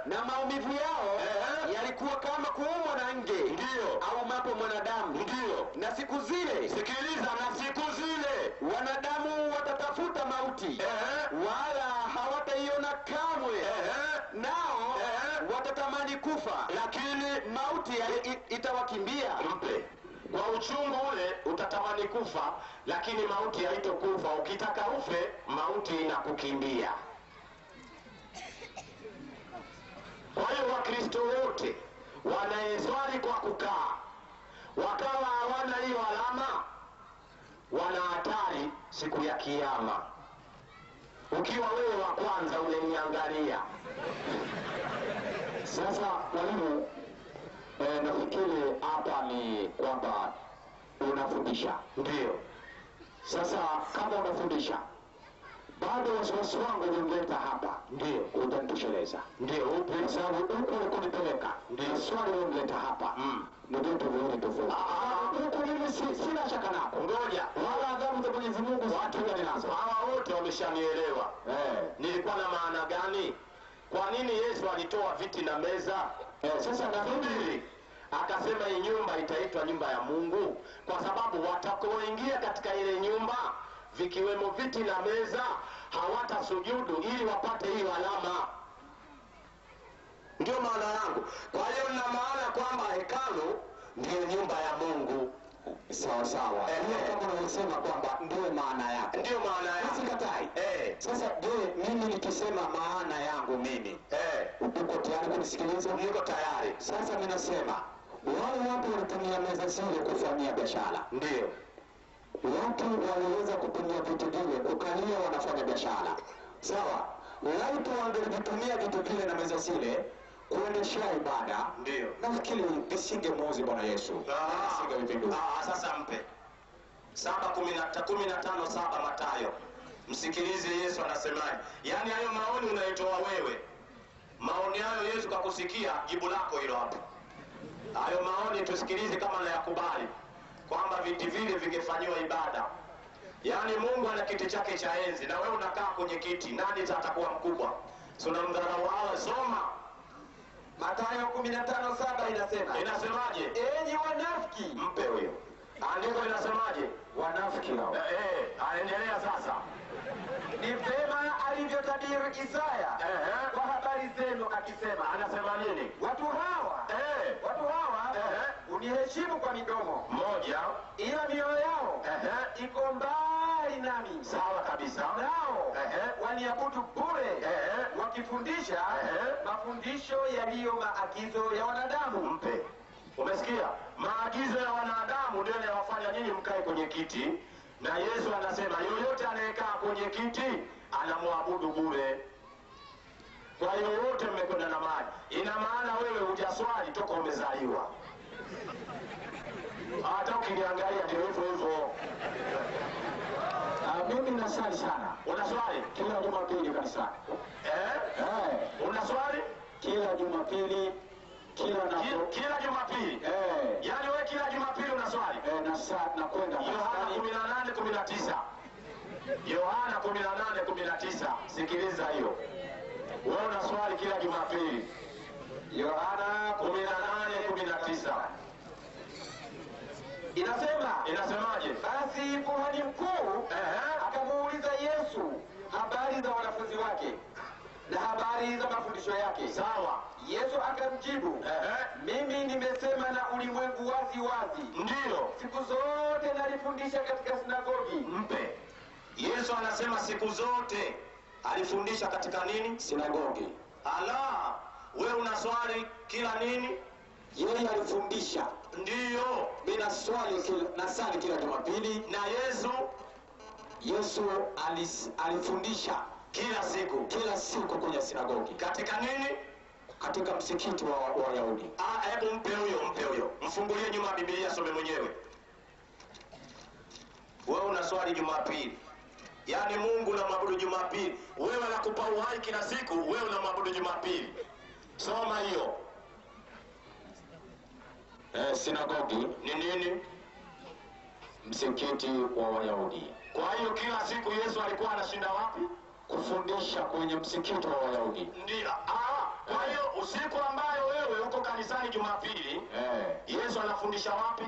na maumivu yao yalikuwa kama kuumwa na nge. Ndiyo. Au mapo mwanadamu. Ndiyo. Na siku zile, sikiliza, na siku zile wanadamu watatafuta mauti, wala hawataiona kamwe. Nao watatamani kufa, lakini mauti itawakimbia. Mpe. Kwa uchungu ule utatamani kufa, lakini mauti haitokufa. Ukitaka ufe, mauti inakukimbia. Kwa hiyo Wakristo wote wanaeswali kwa kukaa, wakawa hawana hiyo alama, wana hatari siku ya kiyama. Ukiwa wewe wa kwanza unaniangalia. Sasa walimu, nafikiri hapa ni kwamba unafundisha. Ndiyo. Sasa kama unafundisha, bado wasiwasi wangu ulimleta hapa. Ndiyo. Utanitosheleza. Ndiyo. Upi? Kwa sababu huku ulikonipeleka, ndiyo swali ulimleta hapa ni vitu viwili tofauti. Huku mimi sina shaka nako, ngoja, wala adhabu za Mwenyezi Mungu watu gani nazo. Hawa wote wameshanielewa. Nilikuwa na maana gani? Kwa nini Yesu alitoa viti na meza? Sasa nafikiri akasema hii nyumba itaitwa nyumba ya Mungu, kwa sababu watakaoingia katika ile nyumba, vikiwemo viti na meza, hawatasujudu ili wapate hiyo alama. Ndio maana yangu. Kwa hiyo nina maana kwamba hekalu ndio nyumba ya Mungu. Sawa sawa. Kama unavyosema kwamba ndio maana yake. Ndio maana yake. Sikatai. Sasa je, mimi nikisema maana yangu mimi, uko tayari kunisikiliza? Niko tayari. Sasa mimi nasema wale watu walitumia meza zile kufanyia biashara. Ndio. Watu waliweza kutumia vitu vile kukalia wanafanya biashara. Sawa? Watu wangelitumia vitu vile na meza zile kuendeshea ibada. Ndio. Nafikiri visingemuuzi Bwana Yesu. Sasa mpe 7:15 Mathayo. Msikilize Yesu anasemaje. Yaani hayo maoni unaitoa wewe, maoni hayo Yesu kakusikia, jibu lako hilo hapo. Hayo maoni tusikilize kama nayakubali kwamba viti vile vingefanywa ibada. Yaani Mungu ana kiti chake cha enzi na wewe unakaa kwenye kiti, nani atakuwa mkubwa? Si unamdharau hawa? Soma Mathayo 15:7 inasema. Inasemaje? Enyi wanafiki, Mpe huyo. Andiko linasemaje? Wanafiki hao. Anaendelea sasa. Ni vema alivyotabiri Isaya kwa habari zenu akisema. Anasema nini? Watu hawa uniheshimu kwa midomo Moja, ila mioyo yao iko mbali nami. sawa kabisa. Nao waniabudu bure wakifundisha mafundisho yaliyo maagizo ya wanadamu. Mpe. Umesikia? Maagizo ya wanadamu ndio yanawafanya nyinyi mkae kwenye kiti, na Yesu anasema yoyote anayekaa kwenye kiti anamwabudu bure. Kwa hiyo wote mmekwenda na maji. Ina maana wewe hujaswali toka umezaliwa. Hata ukiniangalia ndio hivyo hivyo. Mimi nasali sana. Unaswali Kila Jumapili kanisani. Unaswali Kila Jumapili, kila Jumapili. Yaani wewe kila Jumapili unaswali? Nakwenda Yohana 18:19. Yohana 18:19. Sikiliza hiyo. Wewe unaswali kila Jumapili. Yohana 18:19. Inasemaje? Basi kuhani mkuu akamuuliza Yesu habari za wanafunzi wake na habari za mafundisho yake. Sawa. Yesu akamjibu, mimi nimesema na ulimwengu wazi wazi. Ndiyo. Siku zote nalifundisha katika sinagogi. Mpe. Yesu anasema siku zote alifundisha katika nini? Sinagogi. Ala, wewe unaswali kila nini? Yeye alifundisha. Ndiyo. Mimi nasali kila Jumapili. Na Yesu alifundisha kila siku kwenye sinagogi. Katika nini? Katika msikiti wa Wayahudi. Hebu mpe huyo. Mfungulie nyuma ya Biblia, some mwenyewe. Wewe unaswali Jumapili. Yaani Mungu unamwabudu Jumapili. Wewe anakupa uhai kila siku, wewe unamwabudu Jumapili. Soma hiyo. Sinagogi ni nini? Msikiti wa Wayahudi. Kwa hiyo kila siku Yesu alikuwa anashinda wapi? Kufundisha kwenye msikiti wa Wayahudi. Ndio. Kwa hiyo usiku ambayo wewe uko kanisani Jumapili, Yesu anafundisha wapi?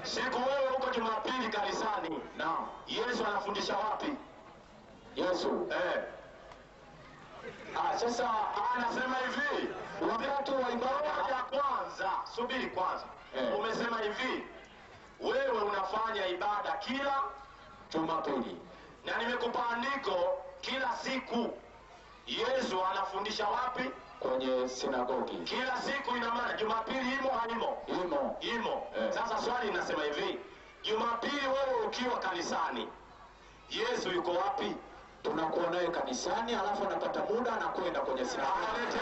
Siku wewe uko Jumapili kanisani, Naam. Yesu anafundisha wapi? Yesu. Sasa anasema hivi, wakati wa ibada ya kwanza, subiri kwanza. Umesema hivi, wewe unafanya ibada kila Jumapili. Na nimekupa andiko kila siku. Yesu anafundisha wapi? Kwenye sinagogi. Kila siku. Ina maana Jumapili imo haimo? Imo. Sasa swali linasema hivi, Jumapili wewe ukiwa kanisani, Yesu yuko wapi? Tunakuwa naye kanisani, alafu anapata muda na kwenda kwenye sinagogi.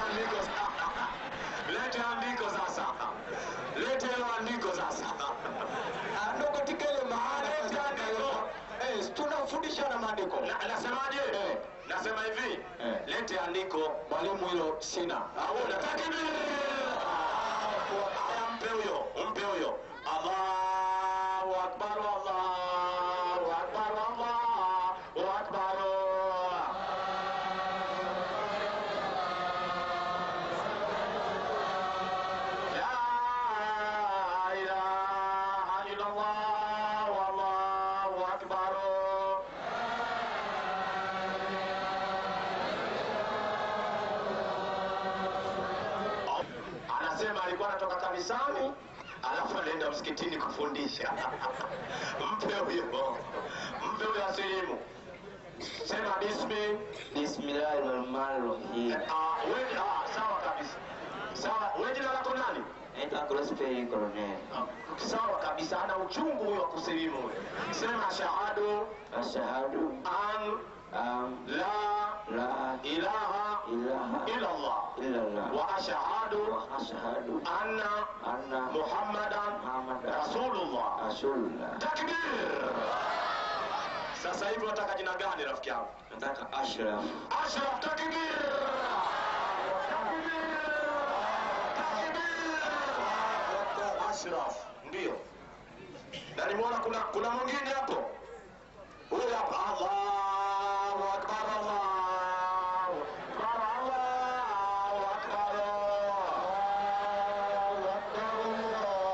Lete andiko sasa. Lete andiko sasa. Ndio katika ile maana tunafundisha na maandiko. Anasemaje? Nasema hivi, lete andiko. Mwalimu, hilo sina. Unataka nini? Mpe huyo. Allahu Akbar, Allahu Akbar, Allahu Akbar. La ilaha illallah, Allahu Akbar. Anasema alikuwa anatoka kanisani alafu anaenda msikitini kufundisha. Mpe huyo asilimu. Sema Bismillahirrahmanirrahim. Sawa kabisa. Sawa, wewe jina lako nani? Naitwa Prosper Colonel. Sawa kabisa, ana uchungu huyo wa kusilimu. Sema ashhadu an la ilaha illallah wa ashhadu anna Muhammadan Rasulullah. Takbir! Sasa hivi unataka jina gani rafiki yangu? Nataka Ashraf. Ashraf, takbir! Ashraf, ndio. Na nimeona kuna mwingine hapo. Huyu hapa. Allahu Akbar, Allahu Akbar, Allahu Akbar. Allahu Akbar, Allahu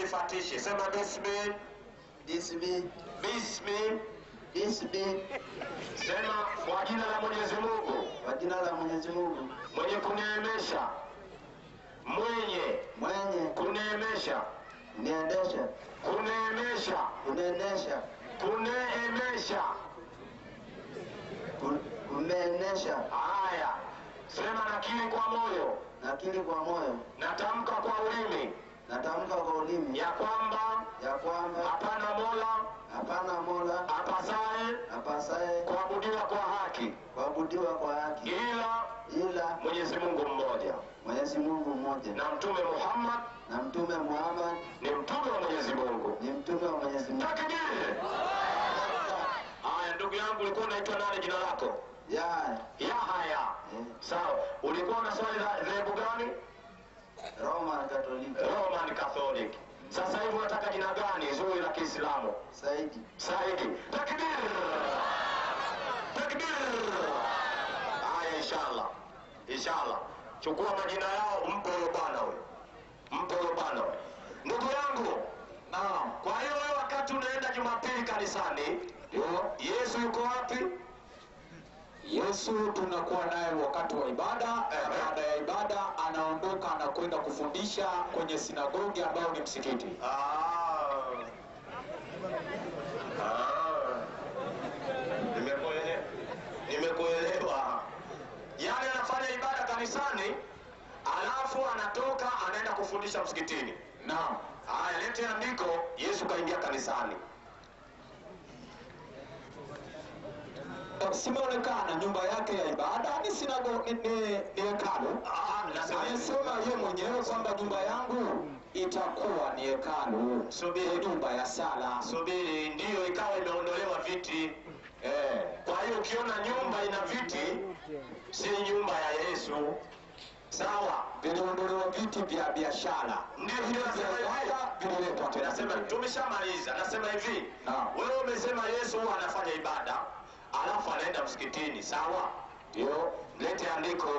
usifatishe. Sema bismi. Bismi. Bismi. Bismi. Sema kwa jina la Mwenyezi Mungu. Kwa jina la Mwenyezi Mungu. Mwenye kuneemesha. Mwenye kuneemesha. Niendesha. Kuneemesha. Kuneendesha. Kuneemesha. Kumeenesha. Haya. Sema nakiri kwa moyo. Nakiri kwa moyo. Natamka kwa ulimi. Natamka kwa ulimi. Ya kwamba hapana Mola apasaye kuabudiwa kwa haki ila Mwenyezi Mungu mmoja. Na Mtume Muhammad ni mtume wa Mwenyezi Mungu. Takbir! Haya, ndugu yangu, ulikuwa unaitwa nani jina lako? Yahya. Sawa. Ulikuwa na swali la dhehebu gani? Roman Catholic. Sasa hivi unataka jina gani zuri la Kiislamu? Saidi. Takbir! Haya, inshallah. Chukua majina yao, mpe huyo bwana huyo. Ndugu yangu, naam. Kwa hiyo wewe wakati unaenda Jumapili kanisani, Yesu yuko wapi? Yesu tunakuwa naye wakati wa ibada. Baada ya ibada anaondoka, anakwenda kufundisha kwenye sinagogi ambao ni msikiti. Nimekuelewa. Yaani anafanya ibada kanisani, alafu anatoka anaenda kufundisha msikitini. Naam. Haya, lete andiko Yesu kaingia kanisani. Simeonekana nyumba yake ya ibada ni sinagogi, ni hekalu. Anasema yeye mwenyewe kwamba nyumba yangu itakuwa ni hekalu, nyumba ya sala. Subiri, ndiyo ikawa imeondolewa viti. Kwa hiyo ukiona nyumba ina viti, si nyumba ya Yesu. Sawa, viliondolewa viti vya biashara. Ndio viletwa tena. Nasema tumeshamaliza. Nasema hivi, wewe umesema Yesu anafanya ibada, alafu anaenda msikitini, sawa? Ndio. Lete andiko.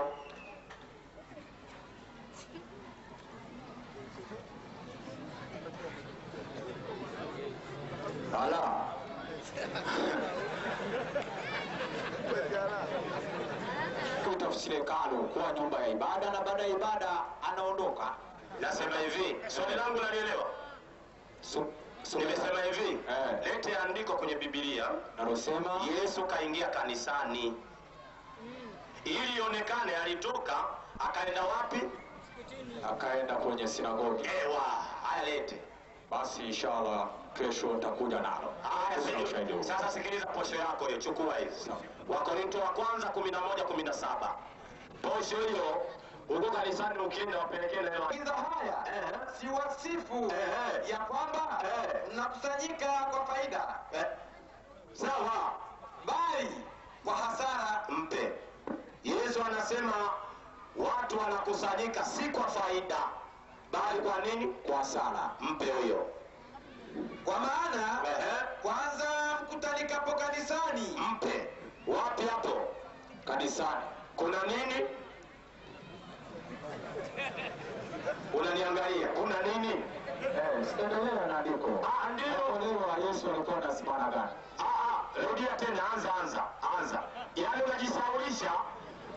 Kutafsiri hekalu kuwa nyumba ya ibada, na baada ya ibada anaondoka. Nasema hivi, swali langu nalielewa. Nimesema hivi, lete andiko kwenye Biblia nalosema Yesu kaingia kanisani, ili ionekane alitoka akaenda wapi? Akaenda kwenye sinagogi. Haya, lete basi, inshallah kesho nitakuja nalo. Sasa sikiliza posho yako hiyo, chukua hizi. Wakorintho wa kwanza 11:17. Posho hiyo uko kanisani ukienda wapelekee leo. Hizo haya si wasifu ya kwamba mnakusanyika kwa faida. Sawa, bali kwa hasara mpe. Yesu anasema watu wanakusanyika si kwa faida, bali kwa nini? Kwa hasara. Mpe huyo. Kwa maana kwanza mkutanikapo kanisani. Mpe. Wapi hapo? Kanisani. Kuna nini? Unaniangalia. Kuna nini? Sitaendelea na andiko. Ndio. Leo Yesu alikuwa anasimama gani? Rudia tena, anza. Yaani unajisaulisha.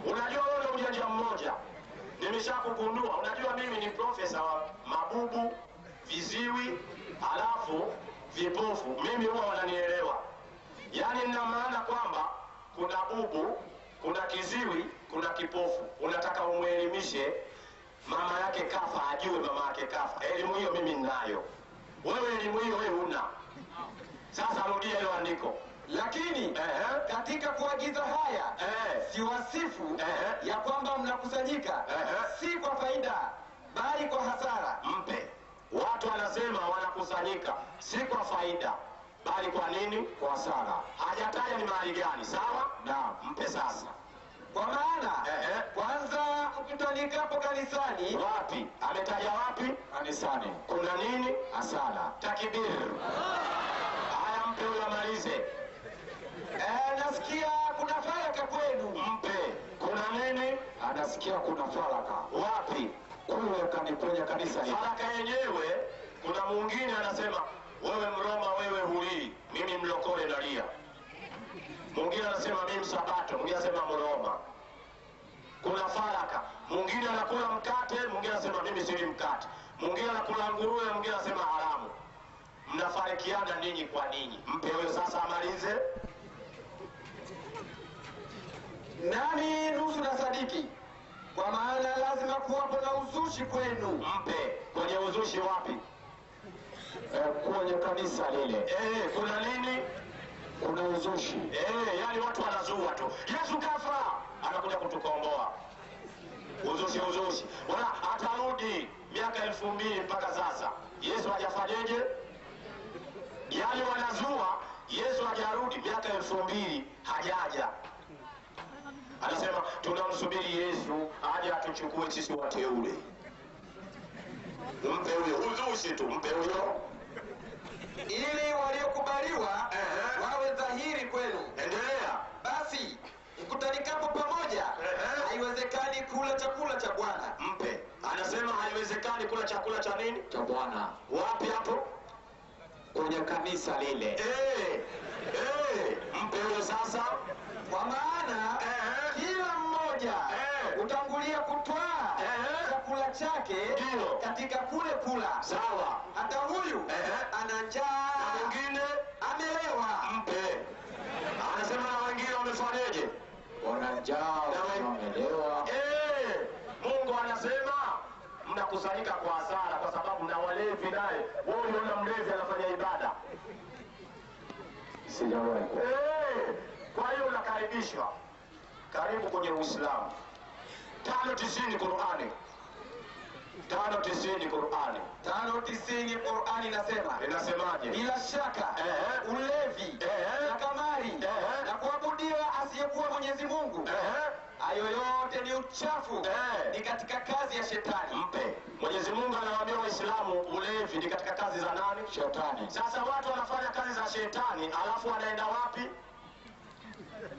Unajua wewe ujanja mmoja. Nimeshakugundua. Unajua mimi ni profesa wa mabubu, viziwi, alafu vipofu. Mimi huwa wananielewa. Yaani nina maana kwamba kuna bubu, kuna kiziwi, kuna kipofu. Unataka umwelimishe mama yake kafa, ajue mama yake kafa. Elimu hiyo mimi ninayo. Wewe elimu hiyo wewe una. Sasa rudia hilo andiko. Lakini katika kuagiza haya si wasifu ya kwamba mnakusanyika si kwa faida, bali kwa hasara. Mpe. Watu wanasema wanakusanyika si kwa faida, bali kwa nini? Kwa hasara. Hajataja ni mahali gani, sawa? Naam. Mpe sasa. Kwa maana kwanza mkutanikapo kanisani. Wapi? Ametaja wapi? Kanisani. Kuna nini? Hasara. Takbir. Haya, mpe huyo amalize. Nasikia kuna faraka kwenu. Mpe. Kuna nini? Anasikia kuna faraka. Wapi? Kule kwenye kanisa. Faraka yenyewe kuna mwingine anasema wewe Mroma, wewe hulii, mimi mlokole nalia. Mwingine anasema mimi Msabato, mwingine anasema Mroma. Kuna faraka, mwingine anakula mkate, mwingine anasema mimi sili mkate, mwingine anakula nguruwe, mwingine anasema haramu. Mnafarikiana ninyi kwa ninyi. Mpe huyo sasa amalize. Nani nusu na sadiki? Kwa maana lazima kuwapo na uzushi kwenu. Mpe. Kwenye uzushi wapi? Kwenye kanisa lile. Kuna nini? Kuna uzushi. Yani watu wanazua tu. Yesu kafa, anakuja kutukomboa. Uzushi. Wala atarudi miaka 2000 mpaka sasa. Yesu hajafanyeje? Yani wanazua Yesu hajarudi miaka 2000 hajaja. Anasema tunamsubiri Yesu aje atuchukue sisi wateule. Mpe huyo uzushi tu, mpe huyo. Ili waliokubaliwa wawe dhahiri kwenu. Endelea. Basi mkutanikapo pamoja, haiwezekani kula chakula cha Bwana. Mpe. Anasema haiwezekani kula chakula cha nini? Cha Bwana. Wapi hapo? Kwenye kanisa lile. Mpe huyo sasa. Kwa maana kila mmoja utangulia kutwaa chakula chake katika kule kula. Sawa. Hata huyu ana njaa, Na mwingine amelewa. mpe. Anasema na wengine wamefanyaje? Wana njaa, wamelewa. Mungu anasema mnakusanyika kwa hasara kwa sababu na walevi naye. Wewe unaona mlevi anafanya ibada? Sijawahi. Kwa hiyo unakaribishwa. Karibu kwenye Uislamu. 590 Qur'ani. 590 Qur'ani. 590 Qur'ani inasema. Inasemaje? Bila shaka ulevi na kamari na kuabudiwa asiyekuwa Mwenyezi Mungu, hayo yote ni uchafu, ni katika kazi ya shetani. Mpe. Mwenyezi Mungu anawaambia Waislamu ulevi ni katika kazi za nani? Shetani. Sasa watu wanafanya kazi za shetani alafu wanaenda wapi?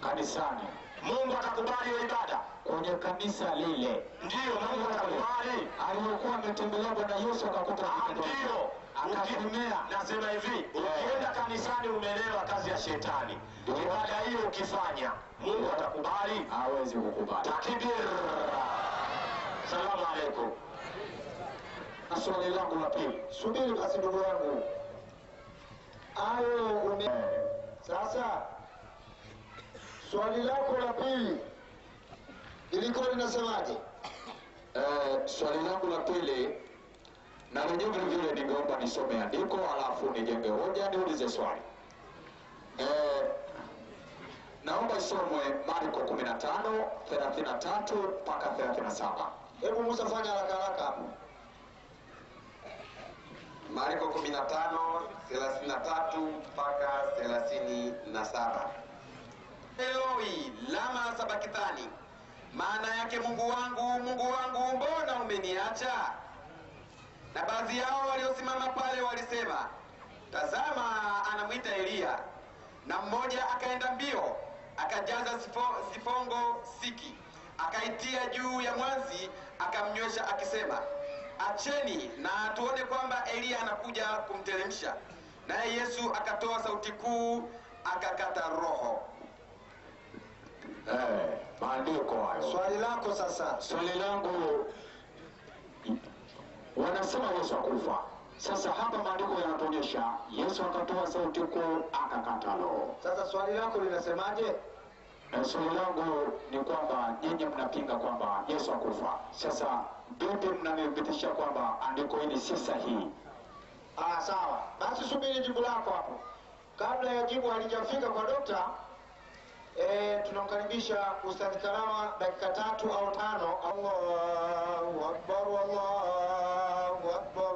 Kanisani. Mungu atakubali hiyo ibada? Kwenye kanisa lile. Ndiyo, Mungu atakubali. Aliyokuwa ametembelea Bwana Yesu akakuta Ndiyo. akakemea. Nasema hivi, ukienda kanisani umelewa kazi ya shetani. Ibada hiyo ukifanya, Mungu atakubali? Hawezi kukubali. Takbir. Salamu alaykum. Swali langu la pili. Subiri basi ndugu yangu. Sasa swali lako la pili ilikuwa linasemaje? Swali langu la pili na lenyewe vile vile ningeomba nisome andiko alafu nijenge hoja niulize swali. Naomba isomwe Marko 15:33 mpaka 37. Hebu Musa fanya haraka hapo. Marko 15:33 mpaka 37. Eloi lama sabakithani, maana yake Mungu wangu, mbona umeniacha? Na baadhi yao waliosimama pale walisema, tazama, anamwita Eliya. Na mmoja akaenda mbio, akajaza sifongo siki, akaitia juu ya mwanzi, akamnywesha akisema, acheni na tuone kwamba Eliya anakuja kumteremsha. Naye Yesu akatoa sauti kuu, akakata roho. Maandiko hayo. Swali lako sasa. Swali langu, wanasema Yesu akufa. Sasa hapa maandiko yanatuonyesha Yesu akatoa sauti kuu akakata roho. Sasa swali lako linasemaje? Swali langu ni kwamba nyinyi mnapinga kwamba Yesu akufa. Sasa vipi mnanithibitisha kwamba andiko hili si sahihi? Sawa. Basi subiri jibu lako hapo. Kabla ya jibu halijafika kwa dokta, tunamkaribisha Ustadh Karama dakika 3 au 5. Allahu Akbar, Allahu Akbar.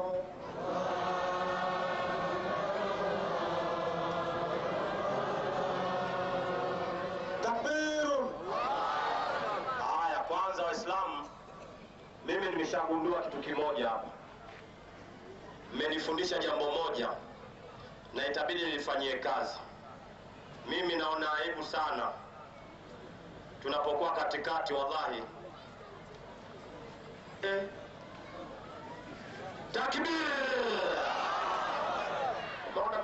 Takbir. Haya, kwanza Waislamu, mimi nimeshagundua kitu kimoja hapa. Mmenifundisha jambo moja na itabidi nilifanyie kazi. Mimi naona aibu sana tunapokuwa katikati, wallahi. Takbir!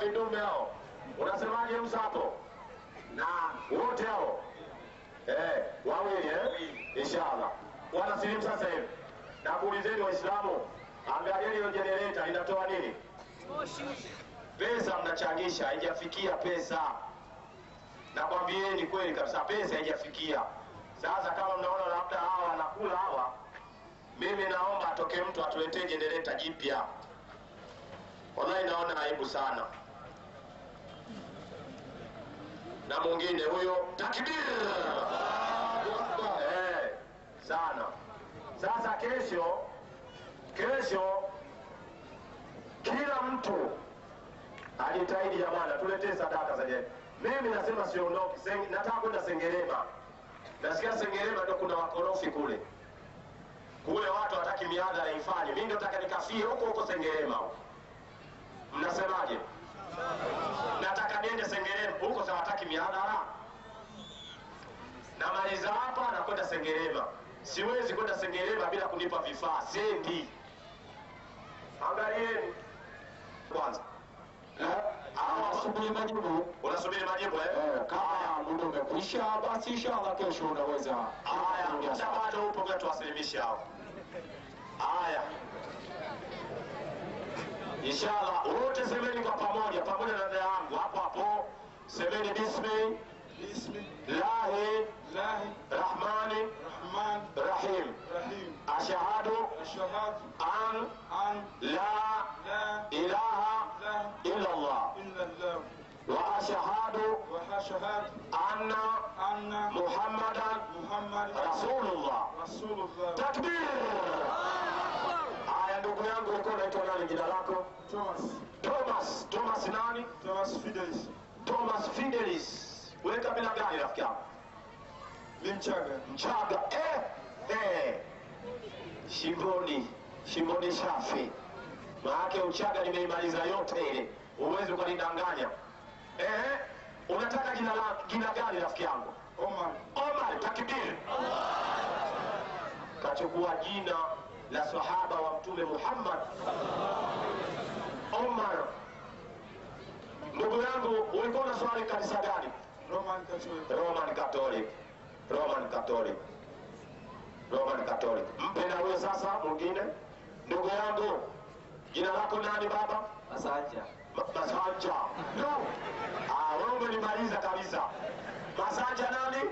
vindume hao. Unasemaje Musa hapo? Na wote hao wawili inshallah wanasilimu sasa hivi. Na kuulizeni Waislamu, angalieni hiyo generator inatoa nini? Pesa mnachangisha, haijafikia pesa. Nakwambieni kweli kabisa, pesa haijafikia. Sasa kama mnaona labda hawa wanakula hawa, mimi naomba atoke mtu atuletee generator jipya. Wallahi naona aibu sana. Na mwingine huyo takbir sana. Sasa kesho kila mtu ajitahidi jamani, tuletee sadaka za jeni. Mimi nasema siondoki, nataka kwenda Sengerema. Nasikia Sengerema ndio kuna wakorofi kule watu wataki miadhara ifanye. Mimi ndio nataka nikafie huko Sengerema. Mnasemaje? Nataka niende Sengerema huko, sawa, wataki miadhara. Na maliza hapa na kwenda Sengerema. Siwezi kwenda Sengerema bila kunipa vifaa, sendi. Angalieni kwanza. Unasubiri majibu. Unasubiri majibu Kama muda umekwisha, basi inshallah kesho unaweza. Haya, hata bado upo kwa tuwasilimishe hao. Haya. Inshallah wote semeni kwa pamoja na dada yangu hapo. Semeni bismillah rahmani rahim. Ashhadu an la ilaha illa Allah wa ashhadu anna Muhammadan Rasulullah. Takbir. Haya, ndugu yangu, ulikuwa unaitwa nani jina lako? Thomas nani? Thomas Fidelis. Wewe kabila gani rafiki yangu? Mchaga. Shimboni shafi. Maana Uchaga nimeimaliza yote ile. Uwezi ukanidanganya. Unataka jina gani rafiki yangu? Omar. Takbir. Kachukua jina la sahaba wa Mtume Muhammad. Omar. Ndugu yangu, ulikuwa na swali kanisa gani? Roman Catholic. Mpe na huyo sasa mwingine. Ndugu yangu, jina lako nani baba? Masanja. No. Wewe umenimaliza kabisa. Masanja nani?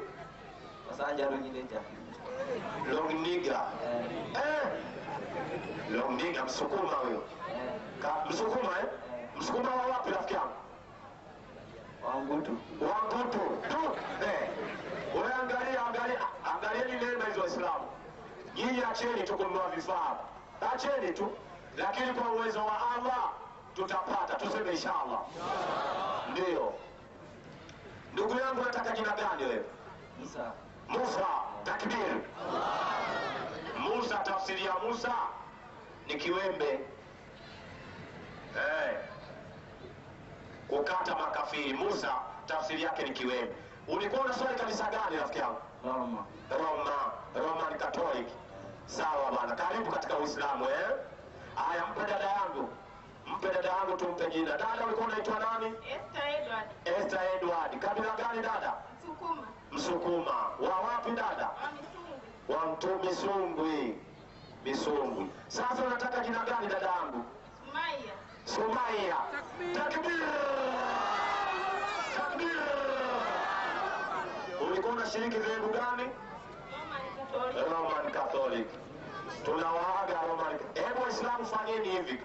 Masanja Longineja. Longineja Msukuma huyo. Msukuma Msukuma wa wapi rafiki yangu? Wangutu. Wewe angalieni neema hizo Waislamu. Nyinyi acheni tu kununua vifaa. Acheni tu. Lakini kwa uwezo wa Allah tutapata, tuseme inshallah. Ndio. Ndugu yangu, nataka jina gani wewe? Musa. Takbir. Musa, tafsiri ya Musa ni kiwembe. Kukata makafiri. Musa tafsiri yake ni kiwembe. Ulikuwa na swali kanisa gani rafiki yangu? Roman Catholic. Sawa bana, karibu katika Uislamu. Haya, mpe dada yangu tumpe jina. Dada, ulikuwa unaitwa nani? Esther Edward. Kabila gani dada? Msukuma. Wa wapi dada? Wa Misungwi. Sasa unataka jina gani dada yangu? Sumaya. Takbir. Ulikuwa unashiriki dhehebu gani? Roman Catholic. Tunawaaga Roman. Hebu Waislamu fanyeni hivi.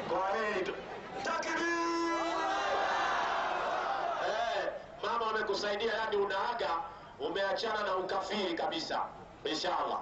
Kwa heri. Takbir. Mama amekusaidia, yani unaaga, umeachana na ukafiri kabisa. Inshallah.